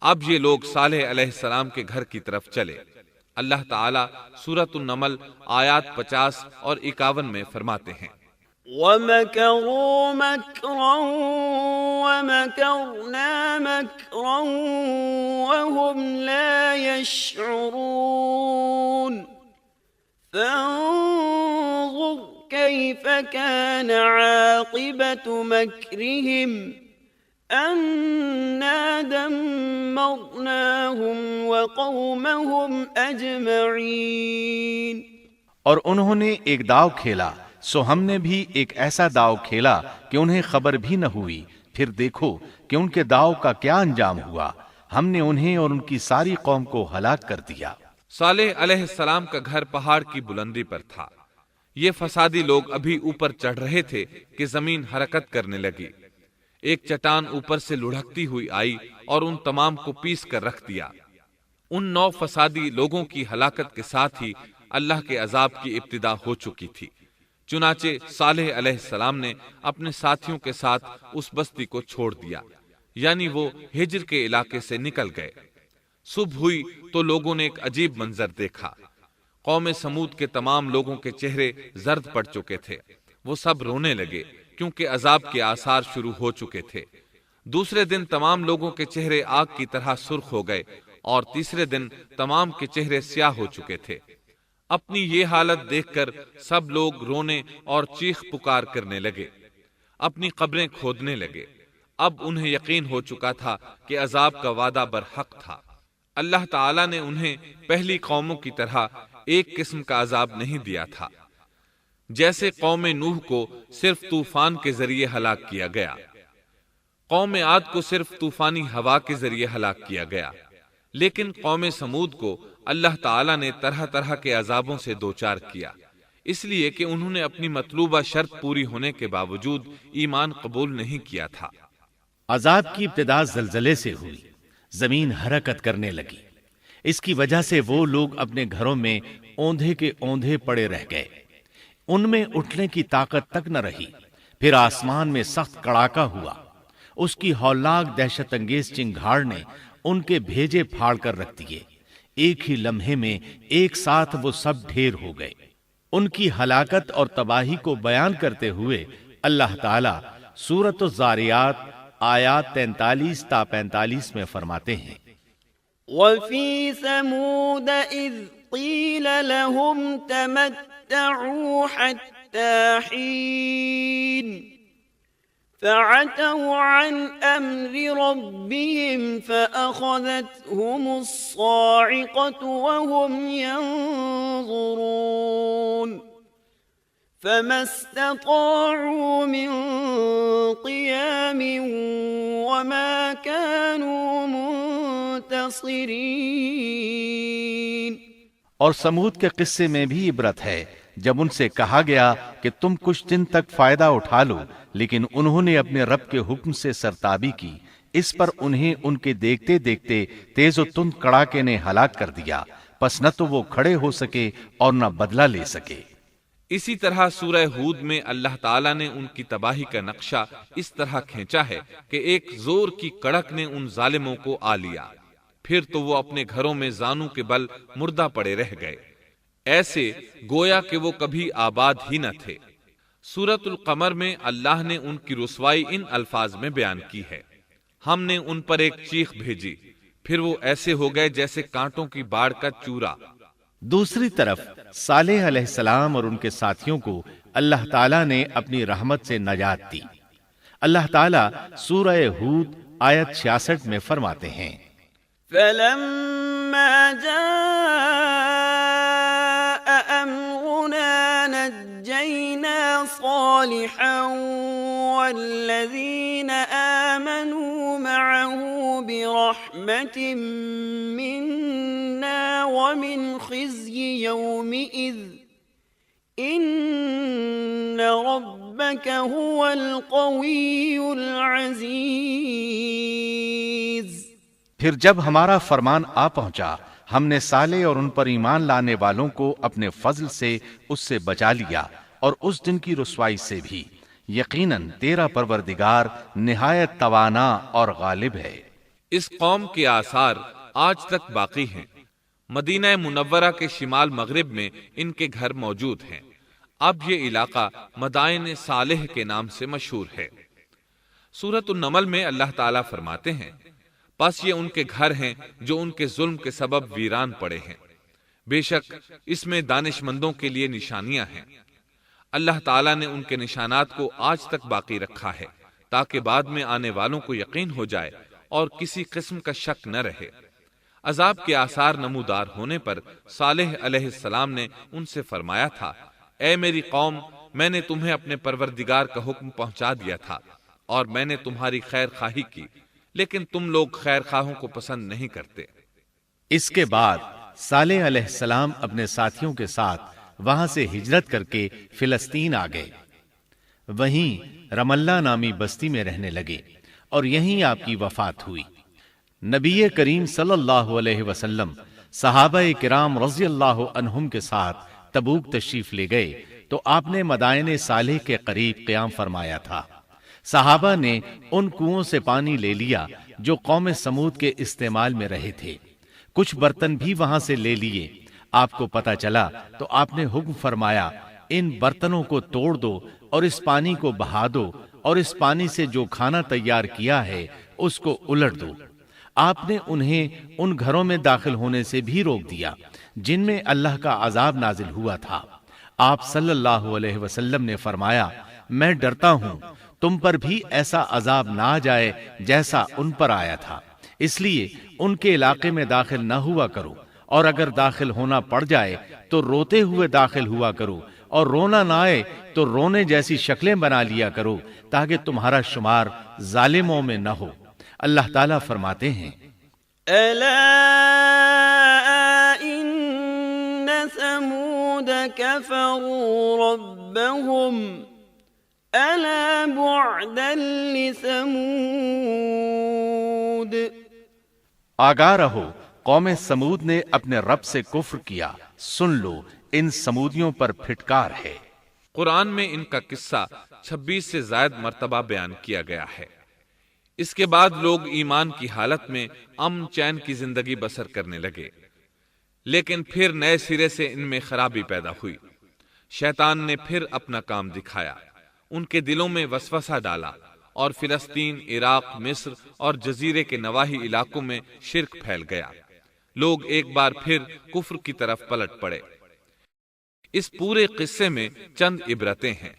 اب یہ لوگ صالح علیہ السلام کے گھر کی طرف چلے۔ اللہ تعالیٰ سورۃ النمل آیات 50 اور 51 میں فرماتے ہیں، وَمَكَرُوا مَكْرًا وَمَكَرْنَا مَكْرًا وَهُمْ لَا يَشْعُرُونَ فَانظُرْ كَيْفَ كَانَ عَاقِبَةُ مَكْرِهِمْ أَنَّا دَمَّرْنَاهُمْ وَقَوْمَهُمْ أَجْمَعِينَ۔ اور انہوں نے ایک داؤ کھیلا، سو ہم نے بھی ایک ایسا داؤ کھیلا کہ انہیں خبر بھی نہ ہوئی۔ پھر دیکھو کہ ان کے داؤ کا کیا انجام ہوا، ہم نے انہیں اور ان کی ساری قوم کو ہلاک کر دیا۔ صالح علیہ السلام کا گھر پہاڑ کی بلندی پر تھا۔ یہ فسادی لوگ ابھی اوپر چڑھ رہے تھے کہ زمین حرکت کرنے لگی۔ ایک چٹان اوپر سے لڑھکتی ہوئی آئی اور ان تمام کو پیس کر رکھ دیا۔ ان 9 فسادی لوگوں کی ہلاکت کے ساتھ ہی اللہ کے عذاب کی ابتدا ہو چکی تھی۔ چنانچہ صالح علیہ السلام نے اپنے ساتھیوں کے ساتھ اس بستی کو چھوڑ دیا، یعنی وہ ہجر کے علاقے سے نکل گئے۔ صبح ہوئی تو لوگوں نے ایک عجیب منظر دیکھا۔ قوم سمود کے تمام لوگوں کے چہرے زرد پڑ چکے تھے۔ وہ سب رونے لگے کیونکہ عذاب کے آثار شروع ہو چکے تھے۔ دوسرے دن تمام لوگوں کے چہرے آگ کی طرح سرخ ہو گئے اور تیسرے دن تمام کے چہرے سیاہ ہو چکے تھے۔ اپنی یہ حالت دیکھ کر سب لوگ رونے اور چیخ پکار کرنے لگے، اپنی قبریں کھودنے لگے۔ اب انہیں یقین ہو چکا تھا کہ عذاب کا وعدہ برحق تھا۔ اللہ تعالیٰ نے انہیں پہلی قوموں کی طرح ایک قسم کا عذاب نہیں دیا تھا، جیسے قوم نوح کو صرف طوفان کے ذریعے ہلاک کیا گیا، قوم عاد کو صرف طوفانی ہوا کے ذریعے ہلاک کیا گیا، لیکن قوم سمود کو اللہ تعالیٰ نے طرح طرح کے عذابوں سے دوچار کیا، اس لیے کہ انہوں نے اپنی مطلوبہ شرط پوری ہونے کے باوجود ایمان قبول نہیں کیا تھا۔ عذاب کی ابتدا زلزلے سے ہوئی، زمین حرکت کرنے لگی۔ اس کی وجہ سے وہ لوگ اپنے گھروں میں اوندھے کے اوندھے پڑے رہ گئے، ان میں اٹھنے کی طاقت تک نہ رہی۔ پھر آسمان میں سخت کڑاکا ہوا، اس کی ہولناک دہشت انگیز چنگھاڑ نے ان کے بھیجے پھاڑ کر رکھ دیے۔ ایک ہی لمحے میں ایک ساتھ وہ سب ڈھیر ہو گئے۔ ان کی ہلاکت اور تباہی کو بیان کرتے ہوئے اللہ تعالی سورۃ الذاریات آیات 43 تا 45 میں فرماتے ہیں، وفي ثمود إذ قيل لهم تمتعوا حتى حين فعتوا عن أمر ربهم فأخذتهم الصاعقة وهم ينظرون فما استطاعوا من قيام وما كانوا منتصرين۔ اور سمود کے قصے میں بھی عبرت ہے، جب ان سے کہا گیا کہ تم کچھ دن تک فائدہ اٹھا لو، لیکن انہوں نے اپنے رب کے حکم سے سرتابی کی، اس پر انہیں ان کے دیکھتے دیکھتے تیز و تند کڑاکے نے ہلاک کر دیا، پس نہ تو وہ کھڑے ہو سکے اور نہ بدلہ لے سکے۔ اسی طرح سورہ ہود میں اللہ تعالیٰ نے ان کی تباہی کا نقشہ اس طرح کھینچا ہے کہ ایک زور کی کڑک نے ان ظالموں کو آ لیا، پھر تو وہ اپنے گھروں میں زانوں کے بل مردہ پڑے رہ گئے، ایسے گویا کہ وہ کبھی آباد ہی نہ تھے۔ سورۃ القمر میں اللہ نے ان کی رسوائی ان الفاظ میں بیان کی ہے، ہم نے ان پر ایک چیخ بھیجی، پھر وہ ایسے ہو گئے جیسے کانٹوں کی باڑ کا چورا۔ دوسری طرف صالح علیہ السلام اور ان کے ساتھیوں کو اللہ تعالیٰ نے اپنی رحمت سے نجات دی۔ اللہ تعالیٰ سورہ ہود آیت 66 میں فرماتے ہیں، فَلَمَّا جَاءَ أَمْرُنَا نَجَّيْنَا صَالِحًا وَالَّذِينَ آمَنُوا مَعَهُ بِرَحْمَةٍ مِنَّا وَمِنْ خِزْيِ يَوْمِئِذٍ إِنَّ رَبَّكَ هُوَ الْقَوِيُّ الْعَزِيزُ۔ پھر جب ہمارا فرمان آ پہنچا، ہم نے صالح اور ان پر ایمان لانے والوں کو اپنے فضل سے اس سے بچا لیا اور اس دن کی رسوائی سے بھی۔ یقیناً تیرا پروردگار نہایت توانا اور غالب ہے۔ اس قوم کے آثار آج تک باقی ہیں۔ مدینہ منورہ کے شمال مغرب میں ان کے گھر موجود ہیں۔ اب یہ علاقہ مدائن صالح کے نام سے مشہور ہے۔ سورۃ النمل میں اللہ تعالیٰ فرماتے ہیں، پس یہ ان کے گھر ہیں جو ان کے ظلم کے سبب ویران پڑے ہیں، بے شک اس میں دانش مندوں کے لیے نشانیاں ہیں۔ اللہ تعالیٰ نے ان کے نشانات کو آج تک باقی رکھا ہے تاکہ بعد میں آنے والوں کو یقین ہو جائے اور کسی قسم کا شک نہ رہے۔ عذاب کے آثار نمودار ہونے پر صالح علیہ السلام نے ان سے فرمایا تھا، اے میری قوم، میں نے تمہیں اپنے پروردگار کا حکم پہنچا دیا تھا اور میں نے تمہاری خیر خواہی کی، لیکن تم لوگ خیر خواہوں کو پسند نہیں کرتے۔ اس کے بعد صالح علیہ السلام اپنے ساتھیوں کے ساتھ وہاں سے ہجرت کر کے فلسطین آ گئے، وہیں رملہ نامی بستی میں رہنے لگے اور یہیں آپ کی وفات ہوئی۔ نبی کریم صلی اللہ علیہ وسلم صحابہ کرام رضی اللہ عنہم کے ساتھ تبوک تشریف لے گئے تو آپ نے مدائن صالح کے قریب قیام فرمایا تھا۔ صحابہ نے ان کنوؤں سے پانی لے لیا جو قوم سمود کے استعمال میں رہے تھے، کچھ برتن بھی وہاں سے لے لیے۔ آپ کو پتہ چلا تو آپ نے حکم فرمایا ان برتنوں کو توڑ دو اور اس پانی کو بہا دو اور اس پانی سے جو کھانا تیار کیا ہے اس کو الٹ دو۔ آپ نے انہیں ان گھروں میں داخل ہونے سے بھی روک دیا جن میں اللہ کا عذاب نازل ہوا تھا۔ آپ صلی اللہ علیہ وسلم نے فرمایا، میں ڈرتا ہوں تم پر بھی ایسا عذاب نہ آ جائے جیسا ان پر آیا تھا، اس لیے ان کے علاقے میں داخل نہ ہوا کرو، اور اگر داخل ہونا پڑ جائے تو روتے ہوئے داخل ہوا کرو، اور رونا نہ آئے تو رونے جیسی شکلیں بنا لیا کرو تاکہ تمہارا شمار ظالموں میں نہ ہو۔ اللہ تعالیٰ فرماتے ہیں، ألا إن ثمود كفروا ربهم ألا بعدا لثمود۔ آگاہ رہو، قوم سمود نے اپنے رب سے کفر کیا، سن لو ان سمودیوں پر پھٹکار ہے۔ قرآن میں ان کا قصہ 26 سے زائد مرتبہ بیان کیا گیا ہے۔ اس کے بعد لوگ ایمان کی حالت میں امن چین کی زندگی بسر کرنے لگے، لیکن پھر نئے سرے سے ان میں خرابی پیدا ہوئی۔ شیطان نے پھر اپنا کام دکھایا، ان کے دلوں میں وسوسہ ڈالا اور فلسطین، عراق، مصر اور جزیرے کے نواحی علاقوں میں شرک پھیل گیا۔ لوگ ایک بار پھر کفر کی طرف پلٹ پڑے۔ اس پورے قصے میں چند عبرتیں ہیں،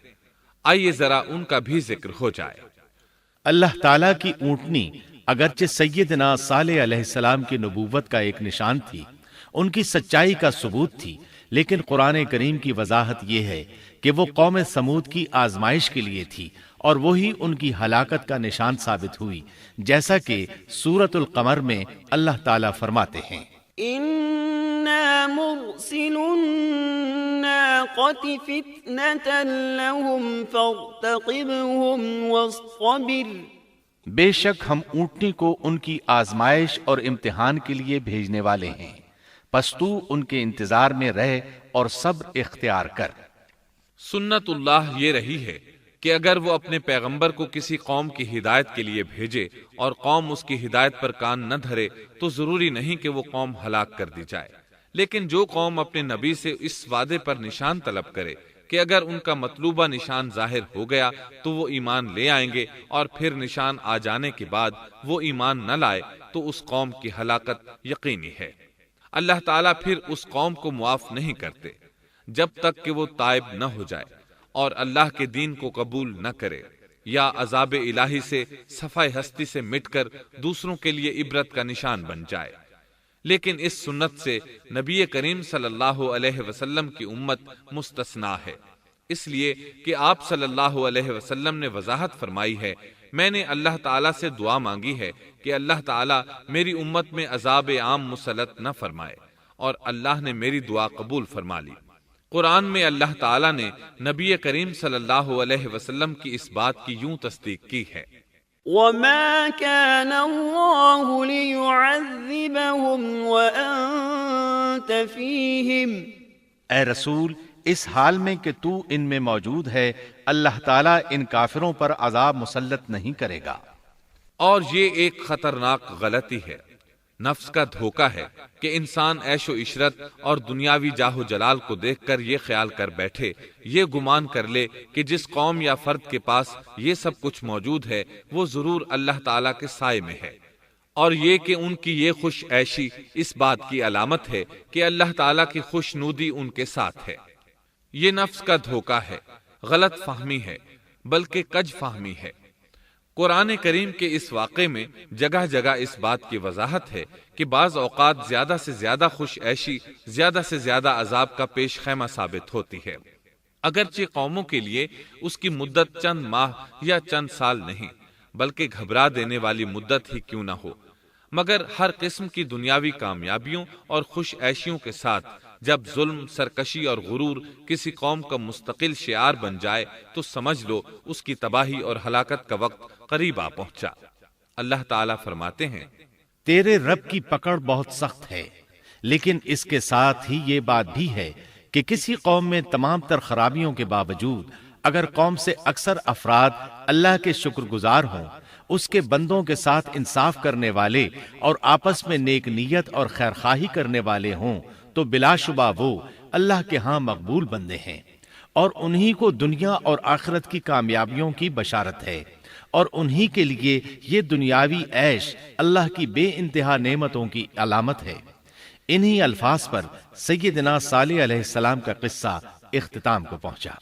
آئیے ذرا ان کا بھی ذکر ہو جائے۔ اللہ تعالیٰ کی اونٹنی اگرچہ سیدنا صالح علیہ السلام کی نبوت کا ایک نشان تھی، ان کی سچائی کا ثبوت تھی، لیکن قرآن کریم کی وضاحت یہ ہے کہ وہ قوم سمود کی آزمائش کے لیے تھی اور وہی ان کی ہلاکت کا نشان ثابت ہوئی، جیسا کہ سورۃ القمر میں اللہ تعالیٰ فرماتے ہیں، إنا مرسل الناقة فتنة لهم فارتقبهم واصطبر۔ بے شک ہم اونٹنی کو ان کی آزمائش اور امتحان کے لیے بھیجنے والے ہیں، پس تو ان کے انتظار میں رہ اور صبر اختیار کر۔ سنت اللہ یہ رہی ہے کہ اگر وہ اپنے پیغمبر کو کسی قوم کی ہدایت کے لیے بھیجے اور قوم اس کی ہدایت پر کان نہ دھرے تو ضروری نہیں کہ وہ قوم ہلاک کر دی جائے، لیکن جو قوم اپنے نبی سے اس وعدے پر نشان طلب کرے کہ اگر ان کا مطلوبہ نشان ظاہر ہو گیا تو وہ ایمان لے آئیں گے، اور پھر نشان آ جانے کے بعد وہ ایمان نہ لائے تو اس قوم کی ہلاکت یقینی ہے۔ اللہ تعالیٰ پھر اس قوم کو معاف نہیں کرتے جب تک کہ وہ تائب نہ ہو جائے اور اللہ کے دین کو قبول نہ کرے، یا عذاب الہی سے صفائے ہستی سے مٹ کر دوسروں کے لیے عبرت کا نشان بن جائے۔ لیکن اس سنت سے نبی کریم صلی اللہ علیہ وسلم کی امت مستثنا ہے، اس لیے کہ آپ صلی اللہ علیہ وسلم نے وضاحت فرمائی ہے، میں نے اللہ تعالیٰ سے دعا مانگی ہے کہ اللہ تعالیٰ میری امت میں عذاب عام مسلط نہ فرمائے، اور اللہ نے میری دعا قبول فرما لی۔ قرآن میں اللہ تعالیٰ نے نبی کریم صلی اللہ علیہ وسلم کی اس بات کی یوں تصدیق کی ہے، وَمَا كَانَ اللَّهُ لِيُعَذِّبَهُمْ وَأَنْتَ فِيهِمْ۔ اے رسول، اس حال میں کہ تو ان میں موجود ہے، اللہ تعالیٰ ان کافروں پر عذاب مسلط نہیں کرے گا۔ اور یہ ایک خطرناک غلطی ہے، نفس کا دھوکہ ہے کہ انسان عیش و عشرت اور دنیاوی جاہ و جلال کو دیکھ کر یہ خیال کر بیٹھے، یہ گمان کر لے کہ جس قوم یا فرد کے پاس یہ سب کچھ موجود ہے وہ ضرور اللہ تعالیٰ کے سائے میں ہے، اور یہ کہ ان کی یہ خوش عیشی اس بات کی علامت ہے کہ اللہ تعالیٰ کی خوش نودی ان کے ساتھ ہے۔ یہ نفس کا دھوکہ ہے، غلط فہمی ہے، بلکہ کج فہمی ہے۔ قرآن کریم کے اس واقعے میں جگہ جگہ اس بات کی وضاحت ہے کہ بعض اوقات زیادہ سے زیادہ خوش عیشی زیادہ سے زیادہ عذاب کا پیش خیمہ ثابت ہوتی ہے، اگرچہ قوموں کے لیے اس کی مدت چند ماہ یا چند سال نہیں بلکہ گھبرا دینے والی مدت ہی کیوں نہ ہو، مگر ہر قسم کی دنیاوی کامیابیوں اور خوش عیشیوں کے ساتھ جب ظلم، سرکشی اور غرور کسی قوم کا مستقل شعار بن جائے تو سمجھ لو اس کی تباہی اور ہلاکت کا وقت قریب آ پہنچا۔ اللہ تعالیٰ فرماتے ہیں، تیرے رب کی پکڑ بہت سخت ہے، لیکن اس کے ساتھ ہی یہ بات بھی ہے کہ کسی قوم میں تمام تر خرابیوں کے باوجود اگر قوم سے اکثر افراد اللہ کے شکر گزار ہوں، اس کے بندوں کے ساتھ انصاف کرنے والے اور آپس میں نیک نیت اور خیر خواہی کرنے والے ہوں، تو بلا شبہ وہ اللہ کے ہاں مقبول بندے ہیں، اور انہی کو دنیا اور آخرت کی کامیابیوں کی بشارت ہے، اور انہی کے لیے یہ دنیاوی عیش اللہ کی بے انتہا نعمتوں کی علامت ہے۔ انہی الفاظ پر سیدنا صالح علیہ السلام کا قصہ اختتام کو پہنچا۔